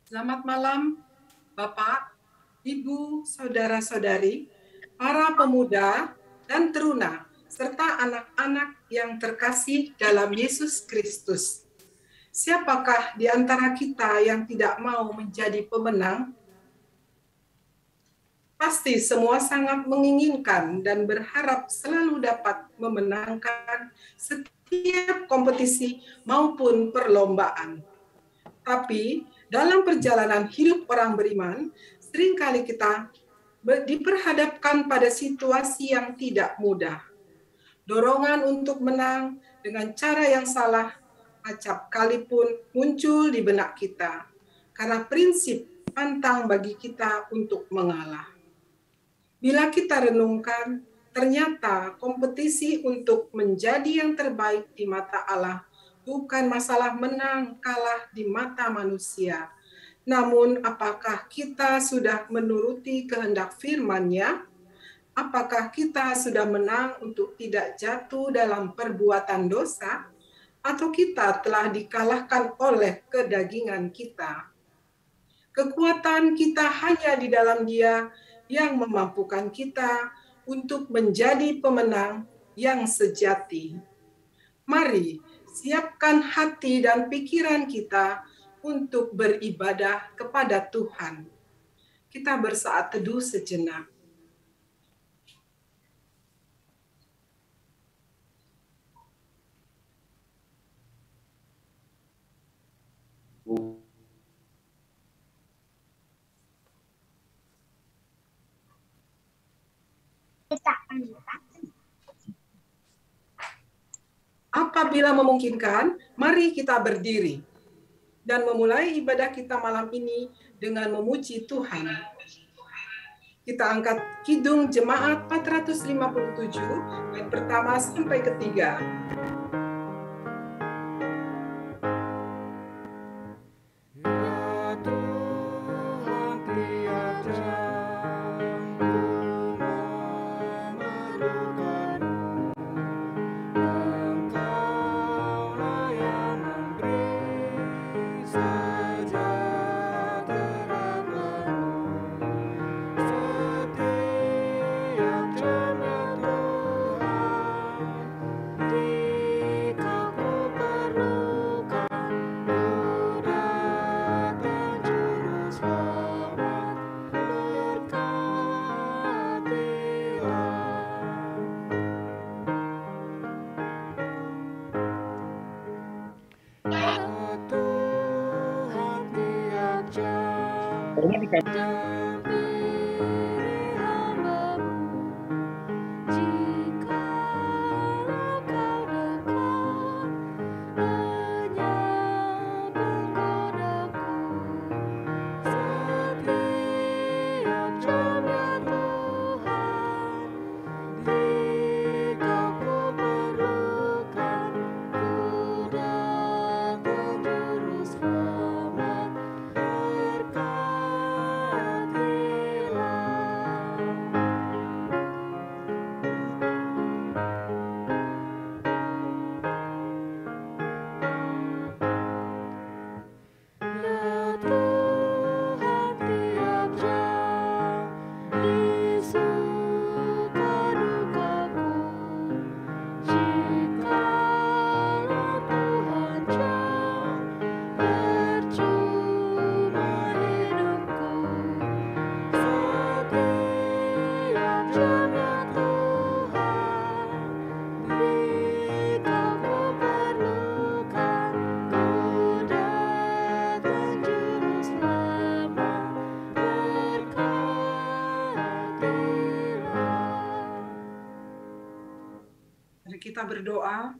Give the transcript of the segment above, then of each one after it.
Selamat malam, Bapak, Ibu, saudara-saudari, para pemuda dan teruna, serta anak-anak yang terkasih dalam Yesus Kristus. Siapakah di antara kita yang tidak mau menjadi pemenang? Pasti semua sangat menginginkan dan berharap selalu dapat memenangkan setiap kompetisi maupun perlombaan. Tapi dalam perjalanan hidup orang beriman, seringkali kita diperhadapkan pada situasi yang tidak mudah. Dorongan untuk menang dengan cara yang salah acap kali pun muncul di benak kita, karena prinsip pantang bagi kita untuk mengalah. Bila kita renungkan, ternyata kompetisi untuk menjadi yang terbaik di mata Allah bukan masalah menang kalah di mata manusia. Namun apakah kita sudah menuruti kehendak firman-Nya? Apakah kita sudah menang untuk tidak jatuh dalam perbuatan dosa? Atau kita telah dikalahkan oleh kedagingan kita? Kekuatan kita hanya di dalam Dia yang memampukan kita untuk menjadi pemenang yang sejati. Mari siapkan hati dan pikiran kita untuk beribadah kepada Tuhan. Kita bersaat teduh sejenak. Apabila memungkinkan, mari kita berdiri dan memulai ibadah kita malam ini dengan memuji Tuhan. Kita angkat Kidung Jemaat 457 ayat pertama sampai ketiga. kita berdoa.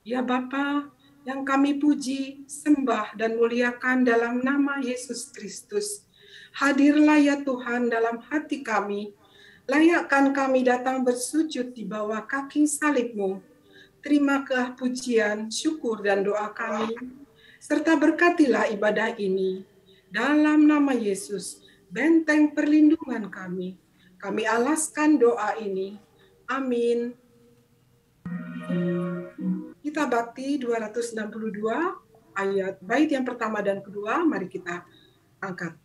Ya Bapa, yang kami puji, sembah, dan muliakan dalam nama Yesus Kristus. Hadirlah ya Tuhan dalam hati kami. Layakkan kami datang bersujud di bawah kaki salib-Mu. Terimalah pujian, syukur, dan doa kami, serta berkatilah ibadah ini. Dalam nama Yesus, benteng perlindungan kami alaskan doa ini. Amin. Kita bakti 262 ayat bait yang pertama dan kedua, mari kita angkat.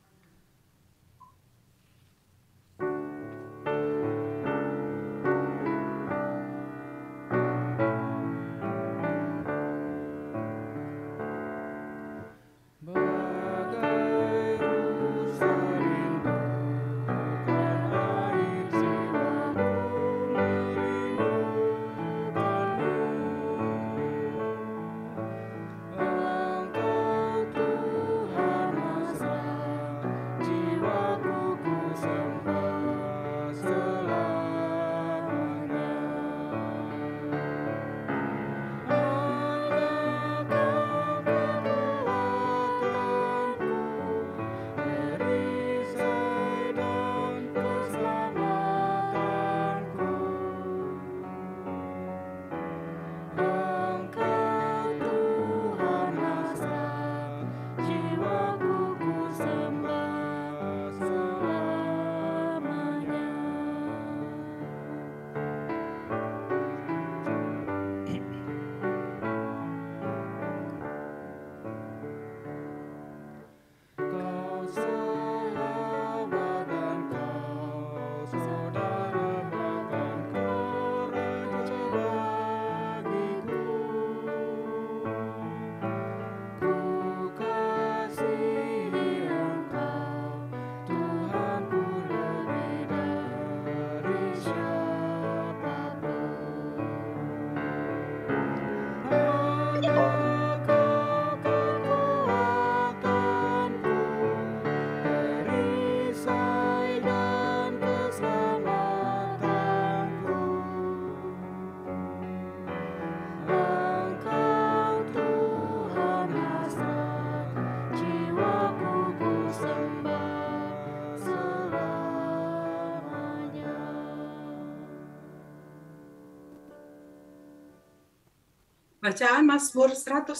Bacaan Mazmur 150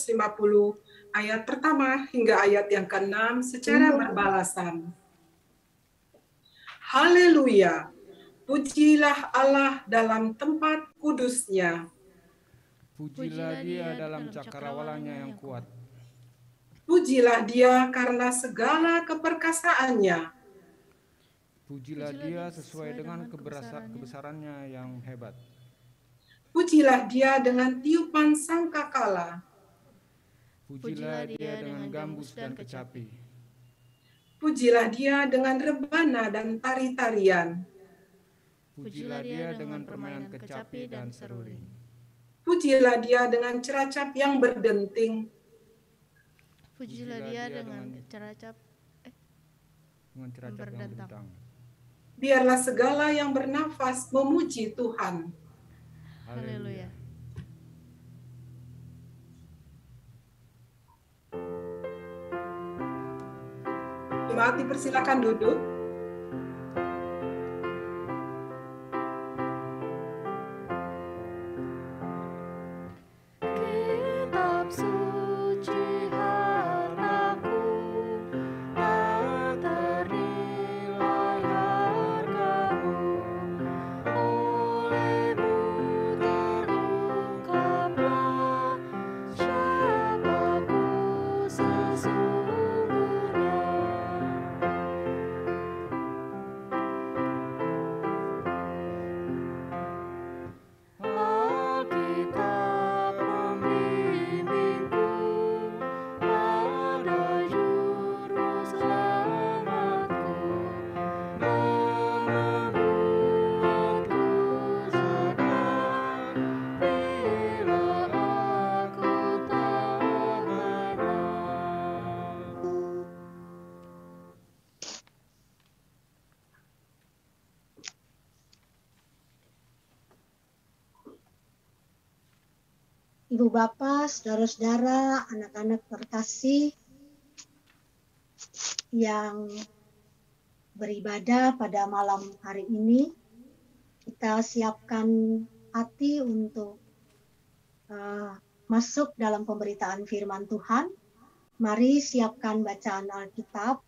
ayat pertama hingga ayat yang ke-6 secara berbalasan. Haleluya, pujilah Allah dalam tempat kudusnya. Pujilah Dia dalam cakrawalanya yang kuat. Pujilah Dia karena segala keperkasaannya. Pujilah Dia sesuai dengan kebesarannya yang hebat. Pujilah Dia dengan tiupan sangkakala. Pujilah Dia dengan gambus dan kecapi. Pujilah Dia dengan rebana dan tari-tarian. Pujilah Dia dengan permainan kecapi dan seruling. Pujilah Dia dengan ceracap yang berdenting. Pujilah Dia dengan ceracap yang berdentang. Biarlah segala yang bernafas memuji Tuhan. Haleluya. Jemaat dipersilakan duduk. Kitab suci hartaku, tak ternilai hargamu. Olehmu terungkaplah siapaku sesungguhnya. Ibu Bapak, saudara-saudara, anak-anak terkasih yang beribadah pada malam hari ini, kita siapkan hati untuk masuk dalam pemberitaan firman Tuhan. Mari siapkan bacaan Alkitab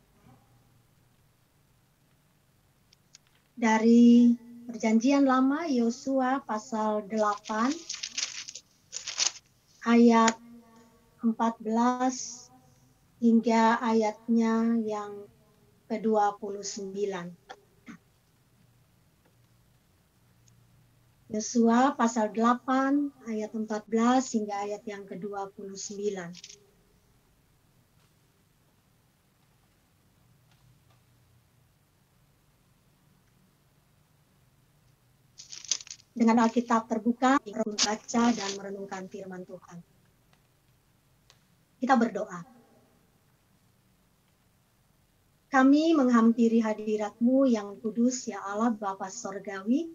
dari Perjanjian Lama, Yosua pasal 8 ayat 14 hingga ayatnya yang ke-29. Yosua pasal 8 ayat 14 hingga ayat yang ke-29. Dengan Alkitab terbuka, membaca dan merenungkan firman Tuhan. Kita berdoa. Kami menghampiri hadirat-Mu yang kudus, ya Allah Bapa Sorgawi.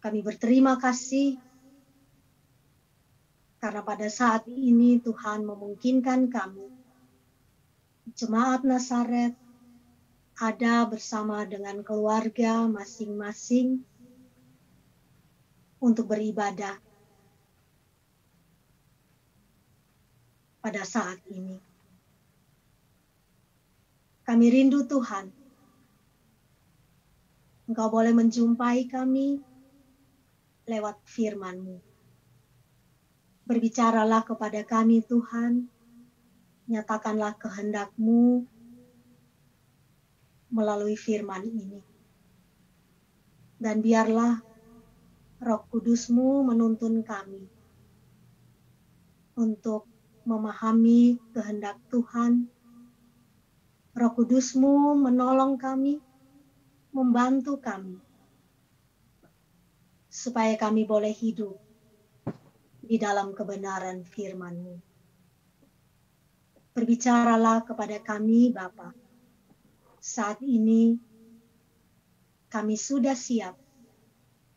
Kami berterima kasih karena pada saat ini Tuhan memungkinkan kami, Jemaat Nazaret, ada bersama dengan keluarga masing-masing untuk beribadah pada saat ini. Kami rindu Tuhan, Engkau boleh menjumpai kami lewat firman-Mu. Berbicaralah kepada kami Tuhan, nyatakanlah kehendak-Mu melalui firman ini. Dan biarlah Roh Kudus-Mu menuntun kami untuk memahami kehendak Tuhan. Roh Kudus-Mu menolong kami, membantu kami, supaya kami boleh hidup di dalam kebenaran firman-Mu. Berbicaralah kepada kami, Bapa. Saat ini kami sudah siap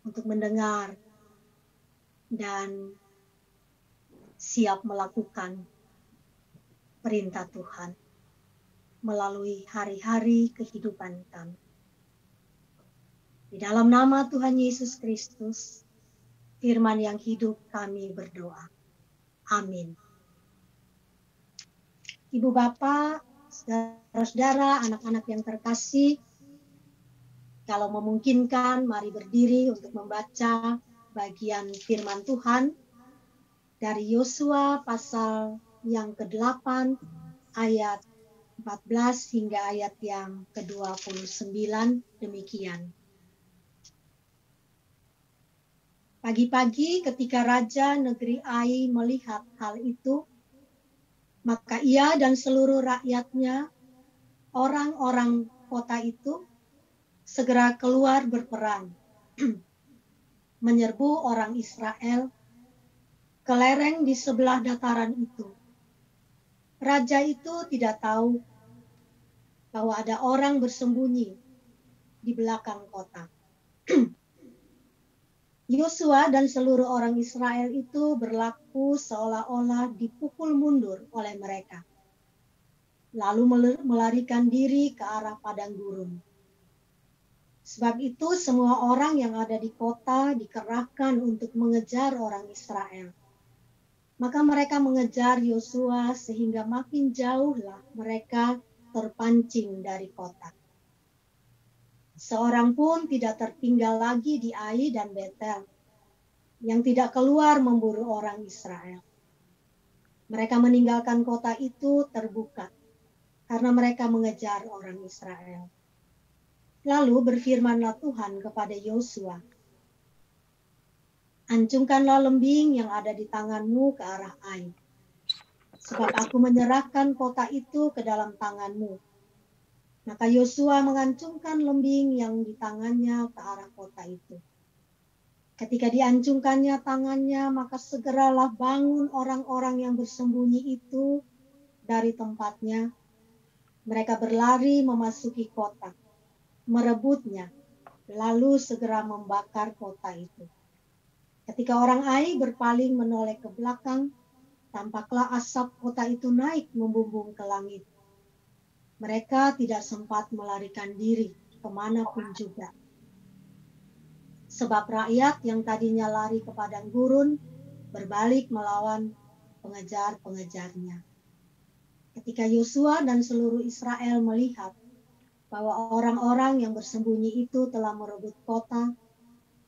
untuk mendengar dan siap melakukan perintah Tuhan melalui hari-hari kehidupan kami. Di dalam nama Tuhan Yesus Kristus, firman yang hidup kami berdoa. Amin. Ibu Bapak, saudara-saudara, anak-anak yang terkasih, kalau memungkinkan, mari berdiri untuk membaca bagian firman Tuhan dari Yosua pasal yang ke-8 ayat 14 hingga ayat yang ke-29 demikian. Pagi-pagi ketika Raja Negeri Ai melihat hal itu, maka ia dan seluruh rakyatnya, orang-orang kota itu, segera keluar berperang, menyerbu orang Israel ke lereng di sebelah dataran itu. Raja itu tidak tahu bahwa ada orang bersembunyi di belakang kota. Yosua dan seluruh orang Israel itu berlaku seolah-olah dipukul mundur oleh mereka, lalu melarikan diri ke arah padang gurun. Sebab itu semua orang yang ada di kota dikerahkan untuk mengejar orang Israel. Maka mereka mengejar Yosua sehingga makin jauhlah mereka terpancing dari kota. Seorang pun tidak tertinggal lagi di Ai dan Betel, yang tidak keluar memburu orang Israel. Mereka meninggalkan kota itu terbuka, karena mereka mengejar orang Israel. Lalu berfirmanlah Tuhan kepada Yosua, "Ancungkanlah lembing yang ada di tanganmu ke arah Ai, sebab aku menyerahkan kota itu ke dalam tanganmu." Maka Yosua mengancungkan lembing yang di tangannya ke arah kota itu. Ketika diancungkannya tangannya, maka segeralah bangun orang-orang yang bersembunyi itu dari tempatnya. Mereka berlari memasuki kota, merebutnya, lalu segera membakar kota itu. Ketika orang Ai berpaling menoleh ke belakang, tampaklah asap kota itu naik membumbung ke langit. Mereka tidak sempat melarikan diri kemanapun juga. Sebab rakyat yang tadinya lari ke padang gurun berbalik melawan pengejar-pengejarnya. Ketika Yosua dan seluruh Israel melihat bahwa orang-orang yang bersembunyi itu telah merebut kota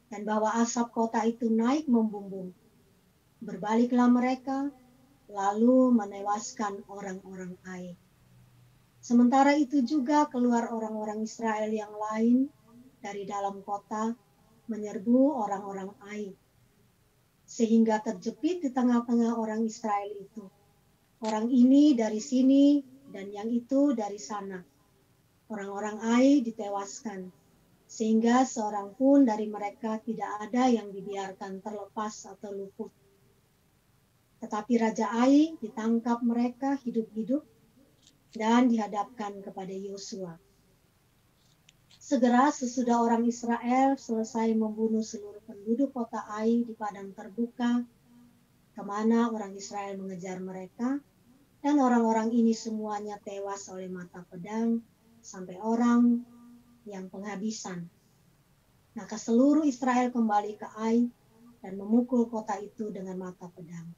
dan bahwa asap kota itu naik membumbung, berbaliklah mereka lalu menewaskan orang-orang Ai. Sementara itu juga keluar orang-orang Israel yang lain dari dalam kota menyerbu orang-orang Ai, sehingga terjepit di tengah-tengah orang Israel itu. Orang ini dari sini dan yang itu dari sana. Orang-orang Ai ditewaskan, sehingga seorang pun dari mereka tidak ada yang dibiarkan terlepas atau luput. Tetapi Raja Ai ditangkap mereka hidup-hidup dan dihadapkan kepada Yosua. Segera sesudah orang Israel selesai membunuh seluruh penduduk kota Ai di padang terbuka, kemana orang Israel mengejar mereka, dan orang-orang ini semuanya tewas oleh mata pedang, sampai orang yang penghabisan. Maka seluruh Israel kembali ke Ai dan memukul kota itu dengan mata pedang.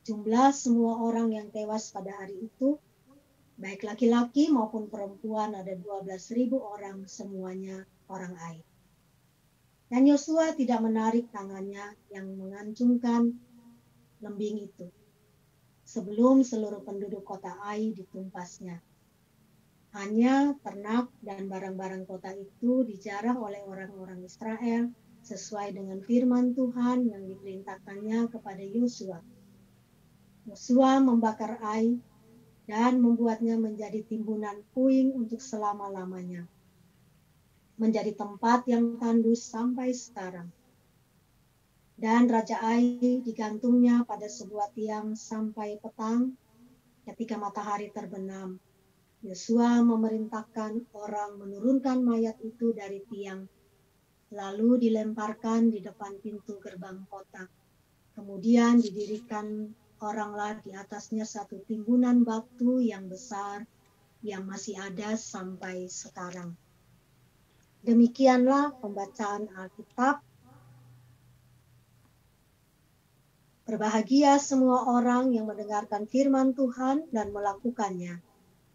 Jumlah semua orang yang tewas pada hari itu, baik laki-laki maupun perempuan, ada 12.000 orang, semuanya orang Ai. Dan Yosua tidak menarik tangannya yang mengancungkan lembing itu sebelum seluruh penduduk kota Ai ditumpasnya. Hanya ternak dan barang-barang kota itu dijarah oleh orang-orang Israel sesuai dengan firman Tuhan yang diperintahkannya kepada Yosua. Yosua membakar Ai dan membuatnya menjadi timbunan puing untuk selama-lamanya, menjadi tempat yang tandus sampai sekarang. Dan Raja Ai digantungnya pada sebuah tiang sampai petang. Ketika matahari terbenam, Yosua memerintahkan orang menurunkan mayat itu dari tiang, lalu dilemparkan di depan pintu gerbang kota. Kemudian didirikan oranglah di atasnya satu timbunan batu yang besar yang masih ada sampai sekarang. Demikianlah pembacaan Alkitab. Berbahagia semua orang yang mendengarkan firman Tuhan dan melakukannya.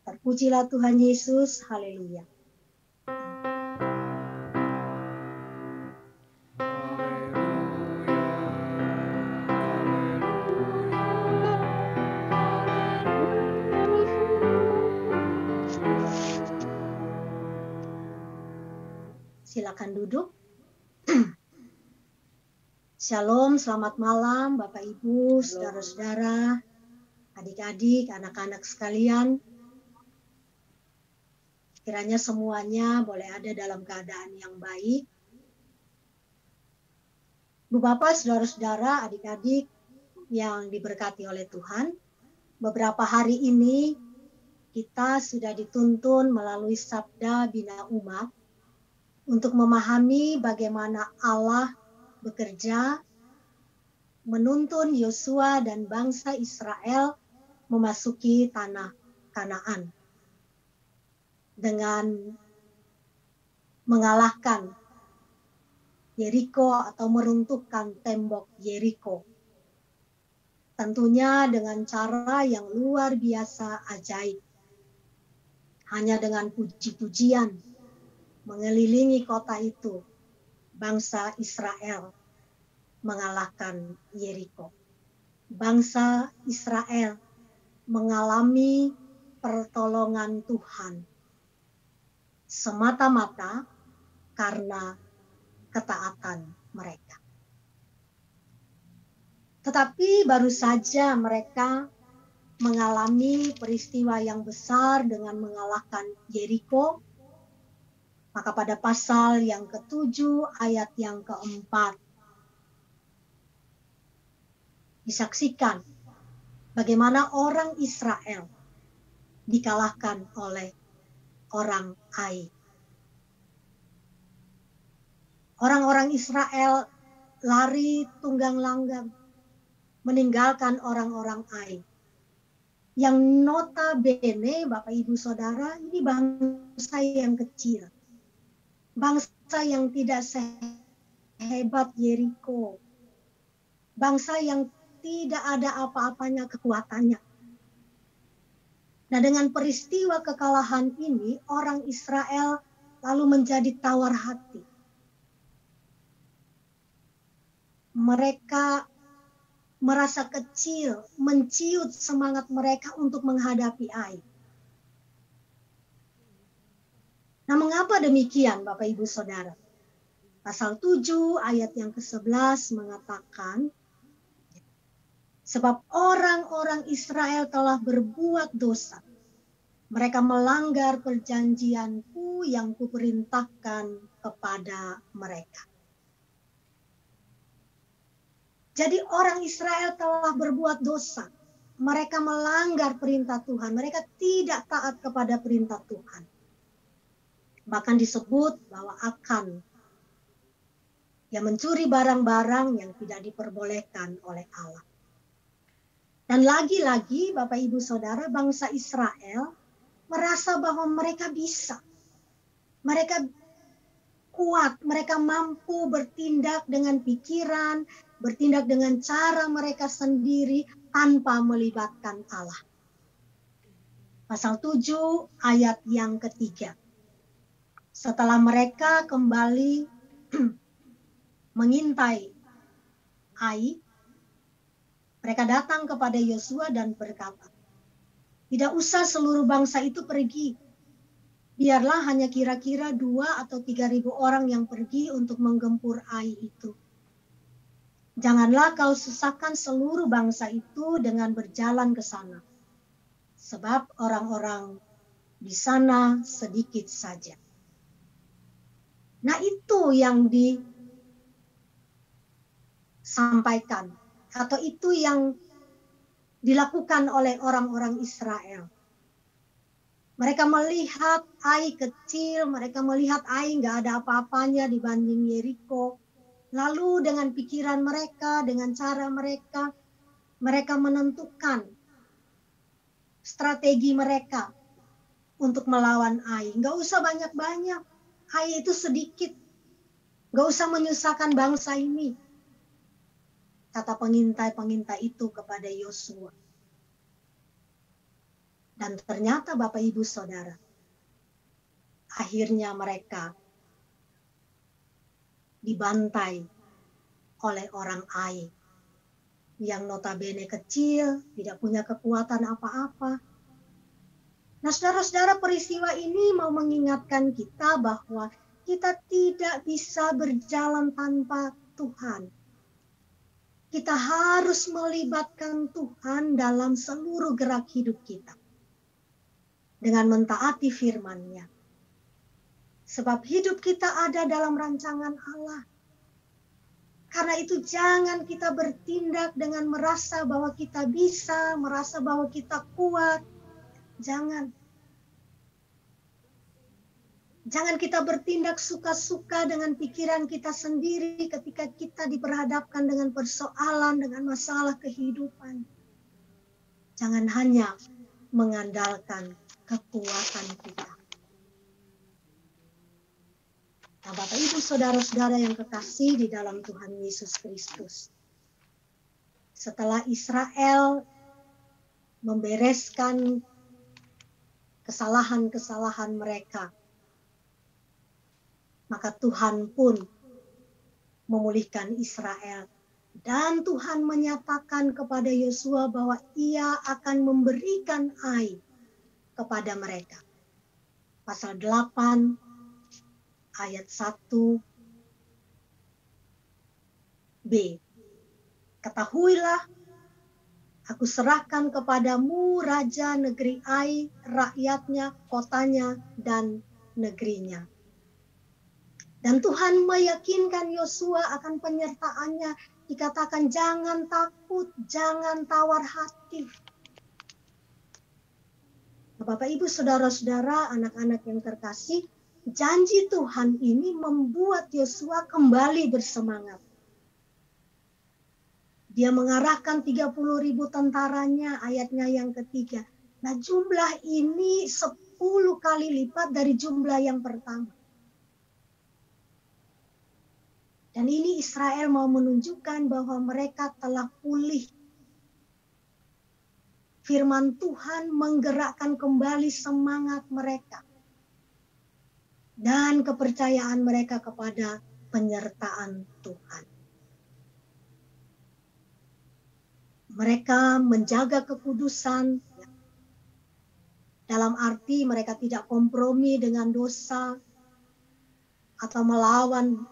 Terpujilah Tuhan Yesus, haleluya. Silakan duduk. Shalom, selamat malam Bapak Ibu, saudara-saudara, adik-adik, anak-anak sekalian. Kiranya semuanya boleh ada dalam keadaan yang baik. Bu Bapak, saudara-saudara, adik-adik yang diberkati oleh Tuhan, beberapa hari ini kita sudah dituntun melalui Sabda Bina Umat untuk memahami bagaimana Allah bekerja menuntun Yosua dan bangsa Israel memasuki tanah Kanaan dengan mengalahkan Yeriko atau meruntuhkan tembok Yeriko. Tentunya dengan cara yang luar biasa ajaib. Hanya dengan puji-pujian mengelilingi kota itu, bangsa Israel mengalahkan Yeriko. Bangsa Israel mengalami pertolongan Tuhan semata-mata karena ketaatan mereka. Tetapi baru saja mereka mengalami peristiwa yang besar dengan mengalahkan Yeriko, maka pada pasal yang ke-7 ayat yang ke-4 disaksikan bagaimana orang Israel dikalahkan oleh orang Ai. Orang-orang Israel lari tunggang langgang, meninggalkan orang-orang Ai. Yang notabene, Bapak Ibu Saudara, ini bangsa yang kecil. Bangsa yang tidak sehebat Yeriko. Bangsa yang tidak ada apa-apanya kekuatannya. Nah, dengan peristiwa kekalahan ini, orang Israel lalu menjadi tawar hati. Mereka merasa kecil, menciut semangat mereka untuk menghadapi Ai. Nah, mengapa demikian, Bapak Ibu Saudara? Pasal 7 ayat yang ke-11 mengatakan, sebab orang-orang Israel telah berbuat dosa. Mereka melanggar perjanjianku yang kuperintahkan kepada mereka. Jadi orang Israel telah berbuat dosa. Mereka melanggar perintah Tuhan. Mereka tidak taat kepada perintah Tuhan. Bahkan disebut bahwa akan yang mencuri barang-barang yang tidak diperbolehkan oleh Allah. Dan lagi-lagi Bapak Ibu Saudara, bangsa Israel merasa bahwa mereka bisa. Mereka kuat, mereka mampu bertindak dengan pikiran, bertindak dengan cara mereka sendiri tanpa melibatkan Allah. Pasal 7 ayat yang ketiga. Setelah mereka kembali mengintai Ai, mereka datang kepada Yosua dan berkata, tidak usah seluruh bangsa itu pergi. Biarlah hanya kira-kira 2 atau 3.000 orang yang pergi untuk menggempur Ai itu. Janganlah kau susahkan seluruh bangsa itu dengan berjalan ke sana. Sebab orang-orang di sana sedikit saja. Nah, itu yang disampaikan. Atau itu yang dilakukan oleh orang-orang Israel. Mereka melihat Ai kecil, mereka melihat Ai nggak ada apa-apanya dibanding Yeriko. Lalu dengan pikiran mereka, dengan cara mereka, mereka menentukan strategi mereka untuk melawan Ai. Nggak usah banyak-banyak, Ai itu sedikit. Nggak usah menyusahkan bangsa ini, kata pengintai-pengintai itu kepada Yosua. Dan ternyata Bapak Ibu Saudara, akhirnya mereka dibantai oleh orang Ai yang notabene kecil, tidak punya kekuatan apa-apa. Nah, saudara-saudara, peristiwa ini mau mengingatkan kita bahwa kita tidak bisa berjalan tanpa Tuhan. Kita harus melibatkan Tuhan dalam seluruh gerak hidup kita dengan mentaati firman-Nya. Sebab hidup kita ada dalam rancangan Allah. Karena itu jangan kita bertindak dengan merasa bahwa kita bisa, merasa bahwa kita kuat. Jangan. Jangan kita bertindak suka-suka dengan pikiran kita sendiri ketika kita diperhadapkan dengan persoalan, dengan masalah kehidupan. Jangan hanya mengandalkan kekuatan kita. Nah, Bapak Ibu Saudara-saudara yang kekasih di dalam Tuhan Yesus Kristus. Setelah Israel membereskan kesalahan-kesalahan mereka, maka Tuhan pun memulihkan Israel. Dan Tuhan menyatakan kepada Yosua bahwa Ia akan memberikan Ai kepada mereka. Pasal 8 ayat 1b. Ketahuilah, aku serahkan kepadamu raja negeri Ai, rakyatnya, kotanya, dan negerinya. Dan Tuhan meyakinkan Yosua akan penyertaannya. Dikatakan jangan takut, jangan tawar hati. Bapak Ibu Saudara-saudara, anak-anak yang terkasih, janji Tuhan ini membuat Yosua kembali bersemangat. Dia mengarahkan 30.000 tentaranya, ayatnya yang ketiga. Nah, jumlah ini 10 kali lipat dari jumlah yang pertama. Dan ini Israel mau menunjukkan bahwa mereka telah pulih. Firman Tuhan menggerakkan kembali semangat mereka. Dan kepercayaan mereka kepada penyertaan Tuhan. Mereka menjaga kekudusan, dalam arti mereka tidak kompromi dengan dosa atau melawan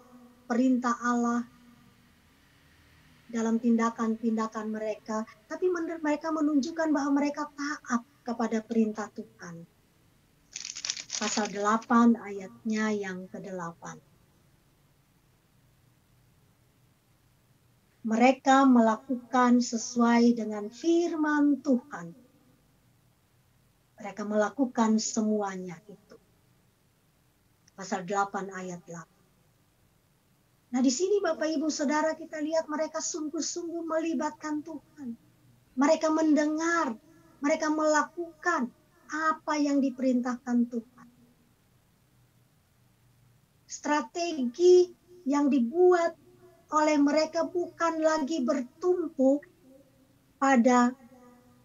perintah Allah dalam tindakan-tindakan mereka, tapi mereka menunjukkan bahwa mereka taat kepada perintah Tuhan. Pasal 8 ayatnya yang ke-8. Mereka melakukan sesuai dengan firman Tuhan. Mereka melakukan semuanya itu. Pasal 8 ayat 8. Nah, di sini Bapak Ibu Saudara kita lihat mereka sungguh-sungguh melibatkan Tuhan. Mereka mendengar, mereka melakukan apa yang diperintahkan Tuhan. Strategi yang dibuat oleh mereka bukan lagi bertumpu pada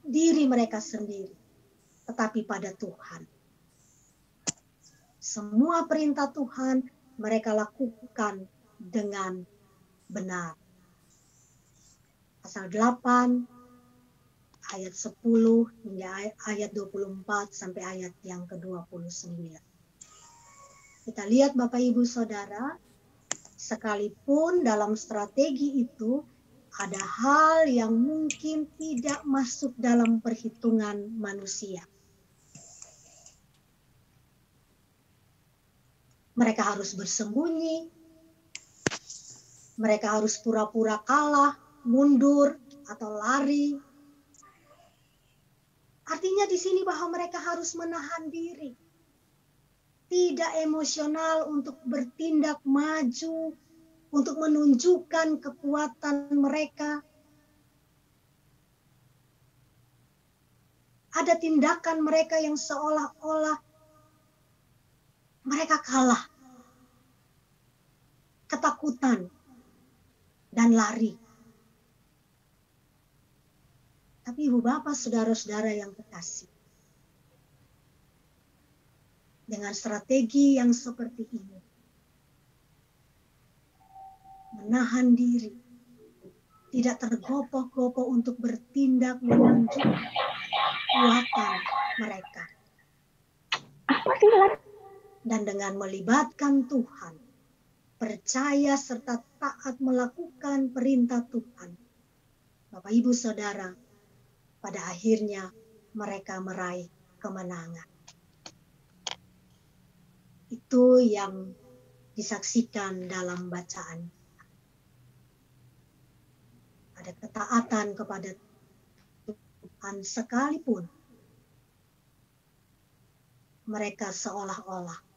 diri mereka sendiri, tetapi pada Tuhan. Semua perintah Tuhan mereka lakukan dengan benar. Pasal 8 ayat 10 hingga ayat 24 sampai ayat yang ke-29. Kita lihat Bapak Ibu Saudara, sekalipun dalam strategi itu ada hal yang mungkin tidak masuk dalam perhitungan manusia. Mereka harus bersembunyi, mereka harus pura-pura kalah, mundur, atau lari. Artinya di sini bahwa mereka harus menahan diri. Tidak emosional untuk bertindak maju, untuk menunjukkan kekuatan mereka. Ada tindakan mereka yang seolah-olah mereka kalah, ketakutan, dan lari. Tapi Ibu Bapak, Saudara-saudara yang kekasih, dengan strategi yang seperti ini, menahan diri, tidak tergopoh-gopoh untuk bertindak menunjukkan kekuatan mereka. Dan dengan melibatkan Tuhan, percaya serta taat melakukan perintah Tuhan, Bapak Ibu Saudara, pada akhirnya mereka meraih kemenangan. Itu yang disaksikan dalam bacaan. Ada ketaatan kepada Tuhan sekalipun mereka seolah-olah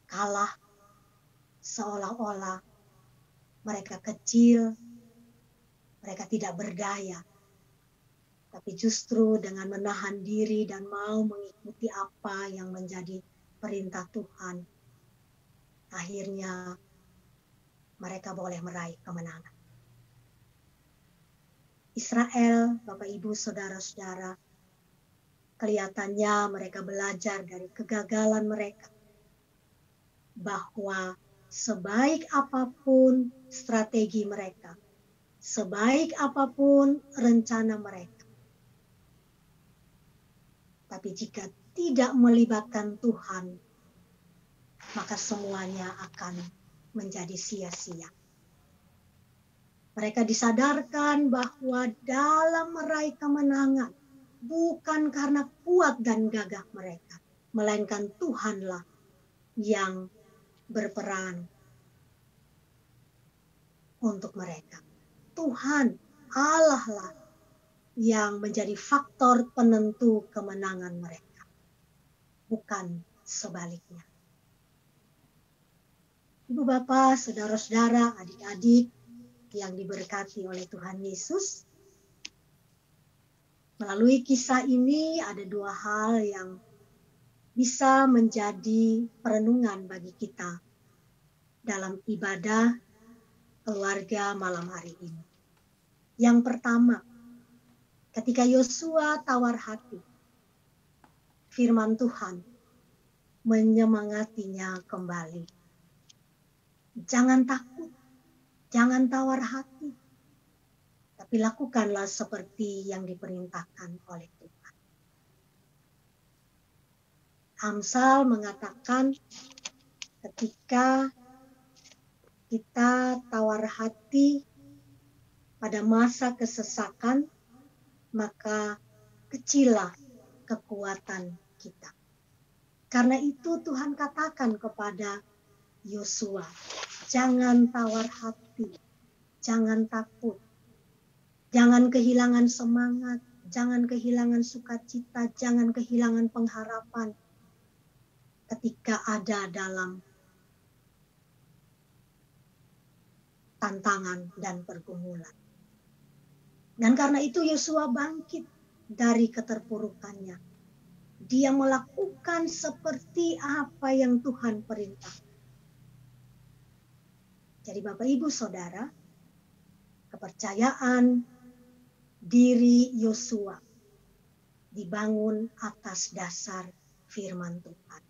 kalah, seolah-olah mereka kecil, mereka tidak berdaya. Tapi justru dengan menahan diri dan mau mengikuti apa yang menjadi perintah Tuhan, akhirnya mereka boleh meraih kemenangan. Israel, Bapak Ibu Saudara-saudara, kelihatannya mereka belajar dari kegagalan mereka, bahwa sebaik apapun strategi mereka, sebaik apapun rencana mereka, tapi jika tidak melibatkan Tuhan, maka semuanya akan menjadi sia-sia. Mereka disadarkan bahwa dalam meraih kemenangan bukan karena kuat dan gagah mereka, melainkan Tuhanlah yang berperan untuk mereka. Tuhan, Allah lah yang menjadi faktor penentu kemenangan mereka, bukan sebaliknya. Ibu bapak, saudara-saudara, adik-adik yang diberkati oleh Tuhan Yesus, melalui kisah ini ada dua hal yang bisa menjadi perenungan bagi kita dalam ibadah keluarga malam hari ini. Yang pertama, ketika Yosua tawar hati, firman Tuhan menyemangatinya kembali. Jangan takut, jangan tawar hati, tapi lakukanlah seperti yang diperintahkan oleh Tuhan. Amsal mengatakan ketika kita tawar hati pada masa kesesakan, maka kecillah kekuatan kita. Karena itu Tuhan katakan kepada Yosua, jangan tawar hati, jangan takut, jangan kehilangan semangat, jangan kehilangan sukacita, jangan kehilangan pengharapan ketika ada dalam tantangan dan pergumulan. Dan karena itu Yosua bangkit dari keterpurukannya. Dia melakukan seperti apa yang Tuhan perintahkan. Jadi Bapak Ibu Saudara, kepercayaan diri Yosua dibangun atas dasar firman Tuhan.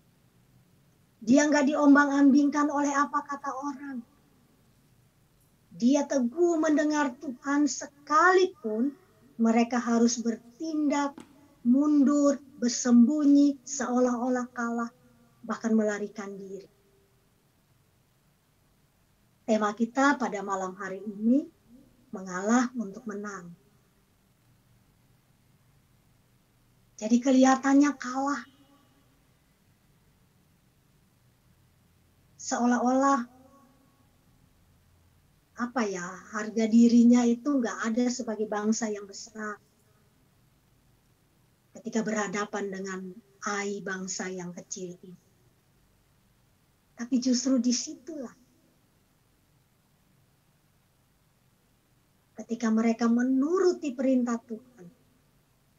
Dia nggak diombang-ambingkan oleh apa kata orang. Dia teguh mendengar Tuhan sekalipun mereka harus bertindak mundur, bersembunyi, seolah-olah kalah, bahkan melarikan diri. Tema kita pada malam hari ini, mengalah untuk menang. Jadi kelihatannya kalah. Seolah-olah harga dirinya itu nggak ada sebagai bangsa yang besar. Ketika berhadapan dengan bangsa yang kecil ini. Tapi justru disitulah ketika mereka menuruti perintah Tuhan,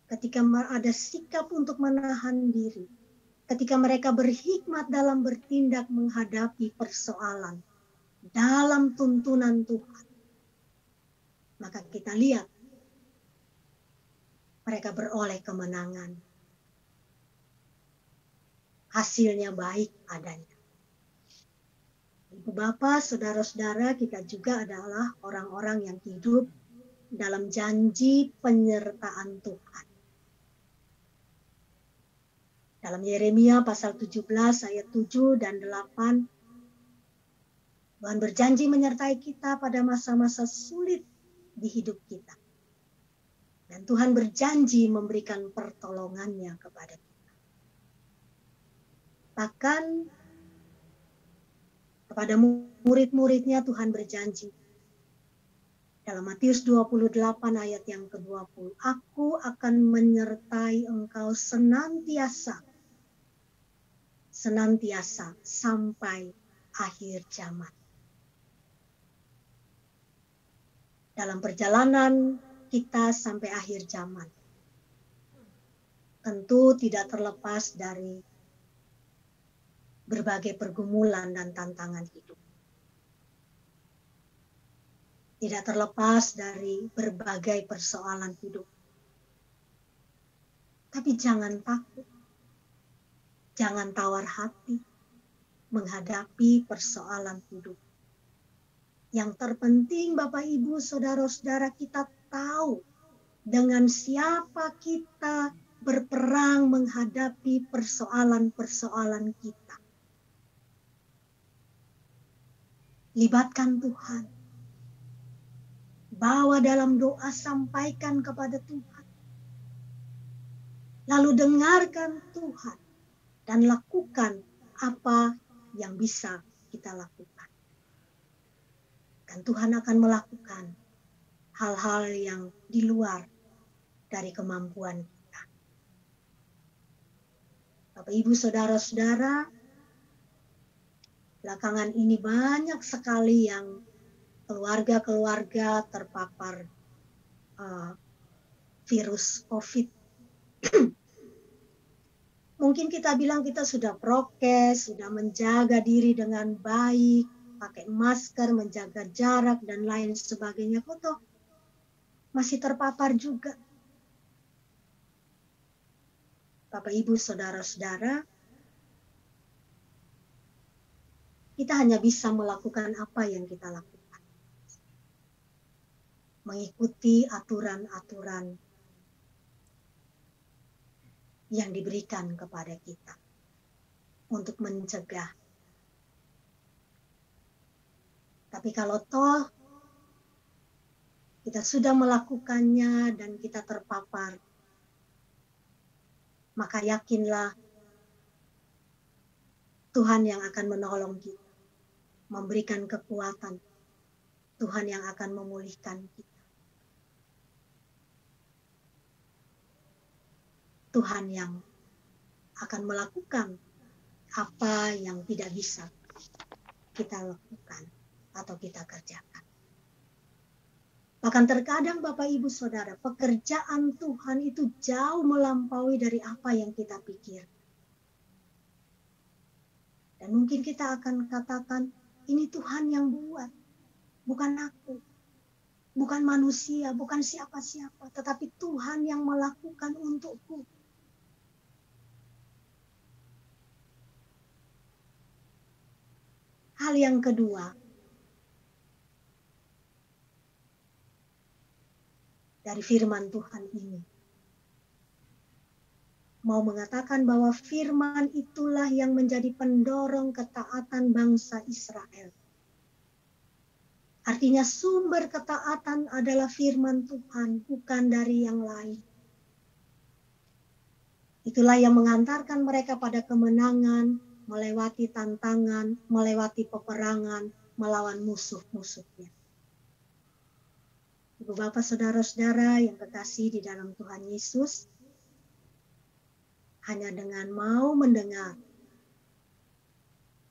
ketika ada sikap untuk menahan diri, ketika mereka berhikmat dalam bertindak menghadapi persoalan dalam tuntunan Tuhan, maka kita lihat mereka beroleh kemenangan. Hasilnya baik adanya. Ibu bapak, saudara-saudara, kita juga adalah orang-orang yang hidup dalam janji penyertaan Tuhan. Dalam Yeremia pasal 17 ayat 7 dan 8, Tuhan berjanji menyertai kita pada masa-masa sulit di hidup kita. Dan Tuhan berjanji memberikan pertolongannya kepada kita. Bahkan kepada murid-muridnya Tuhan berjanji. Dalam Matius 28 ayat yang ke-20, Aku akan menyertai engkau senantiasa sampai akhir zaman. Dalam perjalanan kita sampai akhir zaman, tentu tidak terlepas dari berbagai pergumulan dan tantangan hidup. Tidak terlepas dari berbagai persoalan hidup. Tapi jangan takut. Jangan tawar hati menghadapi persoalan hidup. Yang terpenting Bapak Ibu Saudara-saudara, kita tahu dengan siapa kita berperang menghadapi persoalan-persoalan kita. Libatkan Tuhan. Bawa dalam doa, sampaikan kepada Tuhan. Lalu dengarkan Tuhan dan lakukan apa yang bisa kita lakukan. Dan Tuhan akan melakukan hal-hal yang di luar dari kemampuan kita. Bapak Ibu Saudara-saudara, belakangan ini banyak sekali yang keluarga-keluarga terpapar virus COVID. Mungkin kita bilang kita sudah prokes, sudah menjaga diri dengan baik, pakai masker, menjaga jarak, dan lain sebagainya. Kok toh masih terpapar juga. Bapak, Ibu, Saudara-saudara, kita hanya bisa melakukan apa yang kita lakukan. Mengikuti aturan-aturan yang diberikan kepada kita untuk mencegah. Tapi kalau toh kita sudah melakukannya dan kita terpapar, maka yakinlah Tuhan yang akan menolong kita, memberikan kekuatan. Tuhan yang akan memulihkan kita. Tuhan yang akan melakukan apa yang tidak bisa kita lakukan atau kita kerjakan. Bahkan terkadang Bapak Ibu Saudara, pekerjaan Tuhan itu jauh melampaui dari apa yang kita pikir. Dan mungkin kita akan katakan, ini Tuhan yang buat, bukan aku, bukan manusia, bukan siapa-siapa, tetapi Tuhan yang melakukan untukku. Hal yang kedua, dari firman Tuhan ini, mau mengatakan bahwa firman itulah yang menjadi pendorong ketaatan bangsa Israel. Artinya sumber ketaatan adalah firman Tuhan, bukan dari yang lain. Itulah yang mengantarkan mereka pada kemenangan, melewati tantangan, melewati peperangan, melawan musuh-musuhnya. Ibu bapak saudara-saudara yang kekasih di dalam Tuhan Yesus, hanya dengan mau mendengar,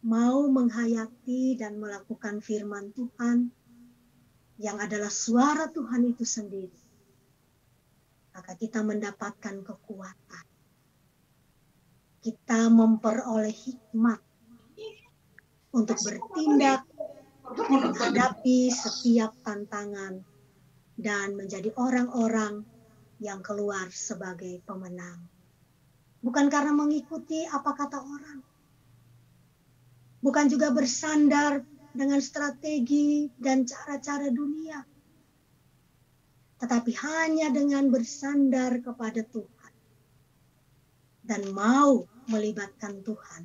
mau menghayati dan melakukan firman Tuhan, yang adalah suara Tuhan itu sendiri, maka kita mendapatkan kekuatan. Kita memperoleh hikmat untuk bertindak, menghadapi setiap tantangan, dan menjadi orang-orang yang keluar sebagai pemenang. Bukan karena mengikuti apa kata orang. Bukan juga bersandar dengan strategi dan cara-cara dunia. Tetapi hanya dengan bersandar kepada Tuhan. Dan mau melibatkan Tuhan.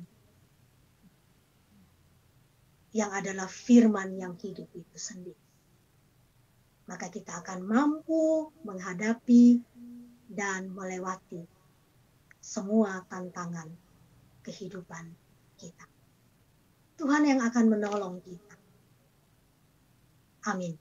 Yang adalah firman yang hidup itu sendiri. Maka kita akan mampu menghadapi dan melewati semua tantangan kehidupan kita. Tuhan yang akan menolong kita. Amin.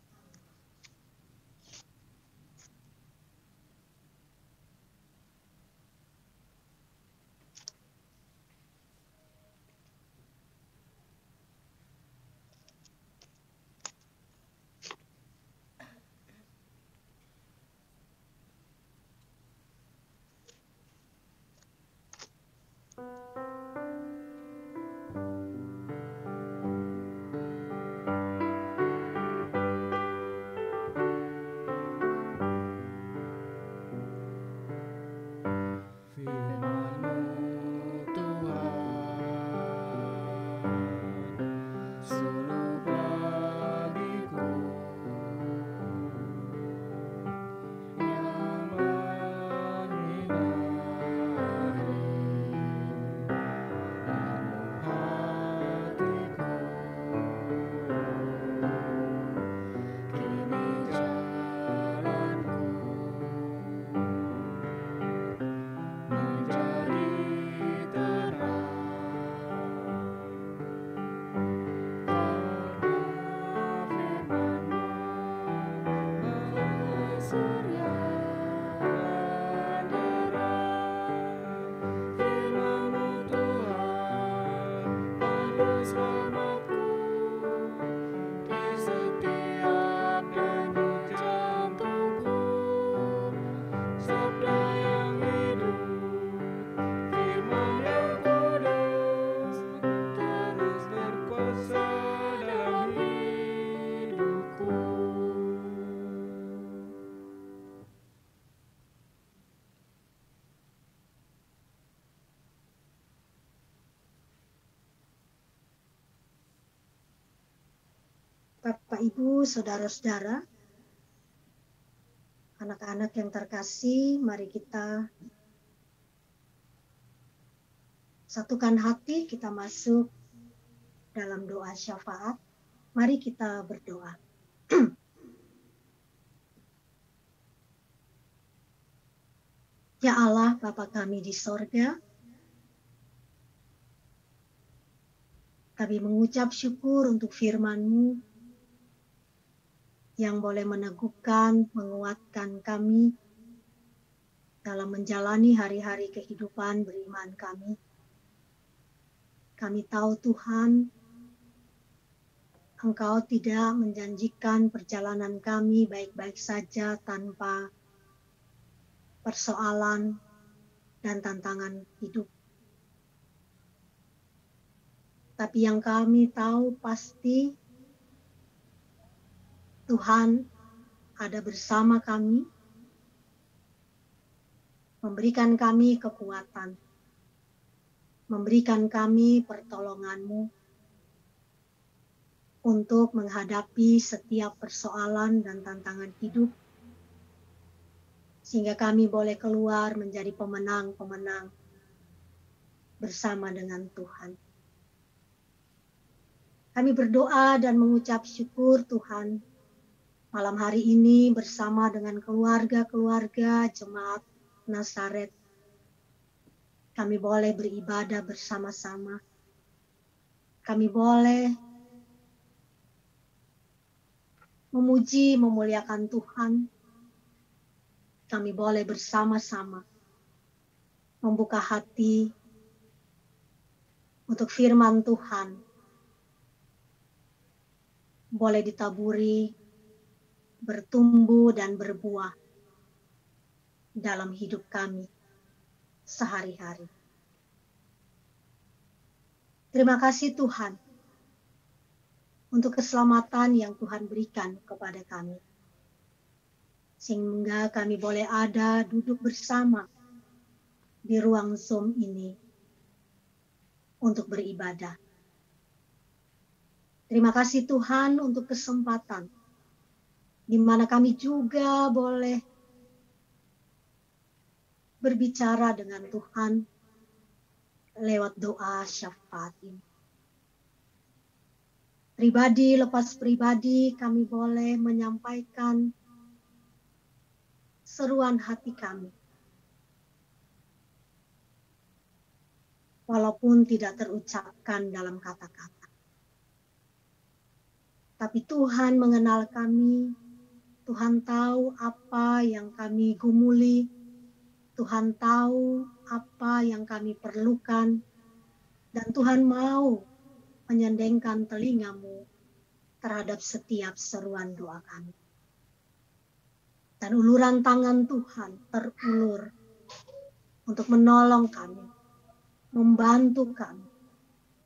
Bapak, Ibu, saudara-saudara, anak-anak yang terkasih, mari kita satukan hati, kita masuk dalam doa syafaat. Mari kita berdoa. Ya Allah, Bapa kami di sorga, kami mengucap syukur untuk firman-Mu yang boleh meneguhkan, menguatkan kami dalam menjalani hari-hari kehidupan beriman kami. Kami tahu Tuhan, Engkau tidak menjanjikan perjalanan kami baik-baik saja tanpa persoalan dan tantangan hidup. Tapi yang kami tahu pasti Tuhan ada bersama kami, memberikan kami kekuatan, memberikan kami pertolongan-Mu untuk menghadapi setiap persoalan dan tantangan hidup, sehingga kami boleh keluar menjadi pemenang-pemenang bersama dengan Tuhan. Kami berdoa dan mengucap syukur Tuhan, malam hari ini bersama dengan keluarga-keluarga jemaat Nazaret, kami boleh beribadah bersama-sama. Kami boleh memuji, memuliakan Tuhan. Kami boleh bersama-sama membuka hati untuk firman Tuhan boleh ditaburi, bertumbuh dan berbuah dalam hidup kami sehari-hari. Terima kasih Tuhan untuk keselamatan yang Tuhan berikan kepada kami, sehingga kami boleh ada duduk bersama di ruang Zoom ini untuk beribadah. Terima kasih Tuhan untuk kesempatan di mana kami juga boleh berbicara dengan Tuhan lewat doa syafaat ini. Pribadi lepas pribadi kami boleh menyampaikan seruan hati kami, walaupun tidak terucapkan dalam kata-kata. Tapi Tuhan mengenal kami, Tuhan tahu apa yang kami gumuli, Tuhan tahu apa yang kami perlukan, dan Tuhan mau menyendengkan telinga-Mu terhadap setiap seruan doa kami. Dan uluran tangan Tuhan terulur untuk menolong kami, membantu kami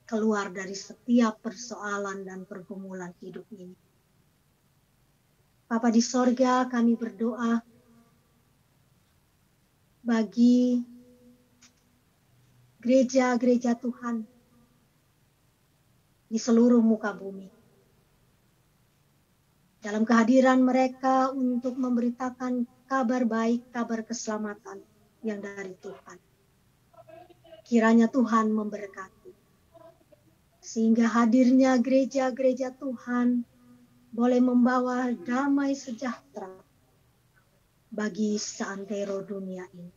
keluar dari setiap persoalan dan pergumulan hidup ini. Bapa di sorga, kami berdoa bagi gereja-gereja Tuhan di seluruh muka bumi. Dalam kehadiran mereka untuk memberitakan kabar baik, kabar keselamatan yang dari Tuhan. Kiranya Tuhan memberkati, sehingga hadirnya gereja-gereja Tuhan boleh membawa damai sejahtera bagi seantero dunia ini.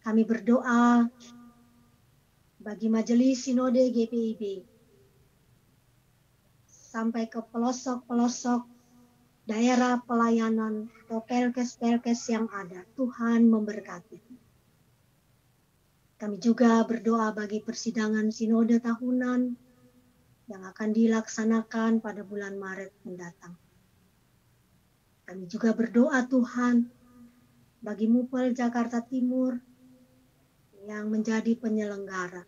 Kami berdoa bagi Majelis Sinode GPIB sampai ke pelosok-pelosok daerah pelayanan atau pelkes-pelkes yang ada. Tuhan memberkati. Kami juga berdoa bagi persidangan Sinode tahunan yang akan dilaksanakan pada bulan Maret mendatang. Kami juga berdoa Tuhan bagi Mupel Jakarta Timur yang menjadi penyelenggara.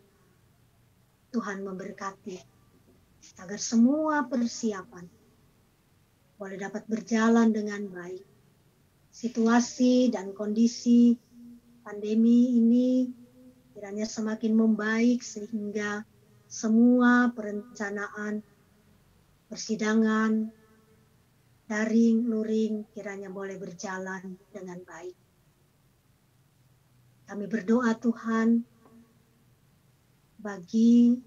Tuhan memberkati agar semua persiapan boleh dapat berjalan dengan baik. Situasi dan kondisi pandemi ini kiranya semakin membaik sehingga semua perencanaan persidangan, daring, luring, kiranya boleh berjalan dengan baik. Kami berdoa Tuhan bagi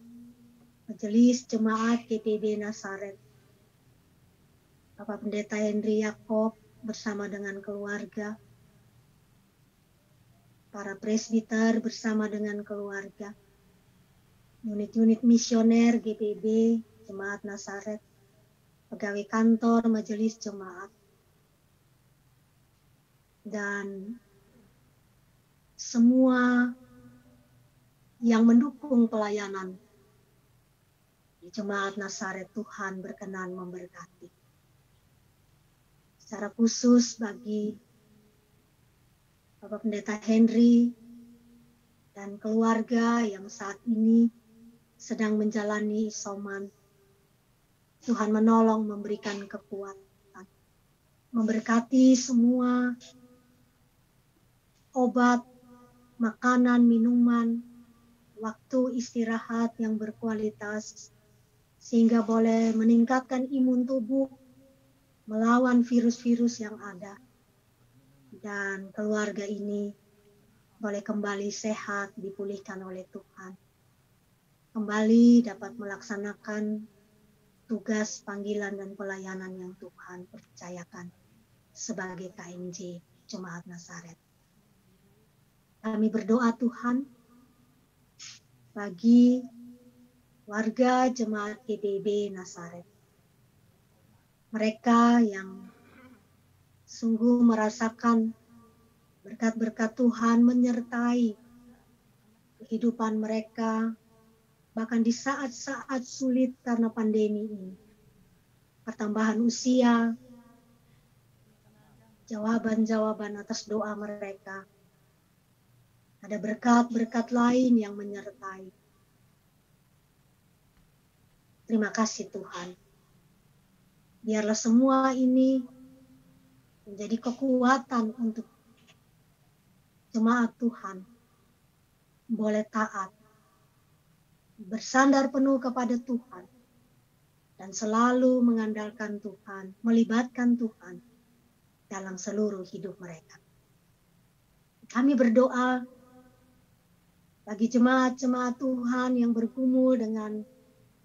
Majelis Jemaat GPIB Nazaret, Bapak Pendeta Henry Yakob bersama dengan keluarga, para presbiter bersama dengan keluarga, unit-unit misioner GPIB Jemaat Nazaret, pegawai kantor Majelis Jemaat, dan semua yang mendukung pelayanan di Jemaat Nazaret. Tuhan berkenan memberkati. Secara khusus bagi Bapak Pendeta Henry dan keluarga yang saat ini sedang menjalani isoman, Tuhan menolong, memberikan kekuatan, memberkati semua obat, makanan, minuman, waktu istirahat yang berkualitas, sehingga boleh meningkatkan imun tubuh, melawan virus-virus yang ada. Dan keluarga ini boleh kembali sehat, dipulihkan oleh Tuhan. Kembali dapat melaksanakan tugas, panggilan, dan pelayanan yang Tuhan percayakan sebagai KMJ Jemaat Nazaret. Kami berdoa Tuhan bagi warga Jemaat GPIB Nazaret. Mereka yang sungguh merasakan berkat-berkat Tuhan menyertai kehidupan mereka, bahkan di saat-saat sulit karena pandemi ini. Pertambahan usia, jawaban-jawaban atas doa mereka. Ada berkat-berkat lain yang menyertai. Terima kasih Tuhan. Biarlah semua ini menjadi kekuatan untuk jemaat Tuhan. Boleh taat, bersandar penuh kepada Tuhan, dan selalu mengandalkan Tuhan, melibatkan Tuhan dalam seluruh hidup mereka. Kami berdoa bagi jemaat-jemaat Tuhan yang bergumul dengan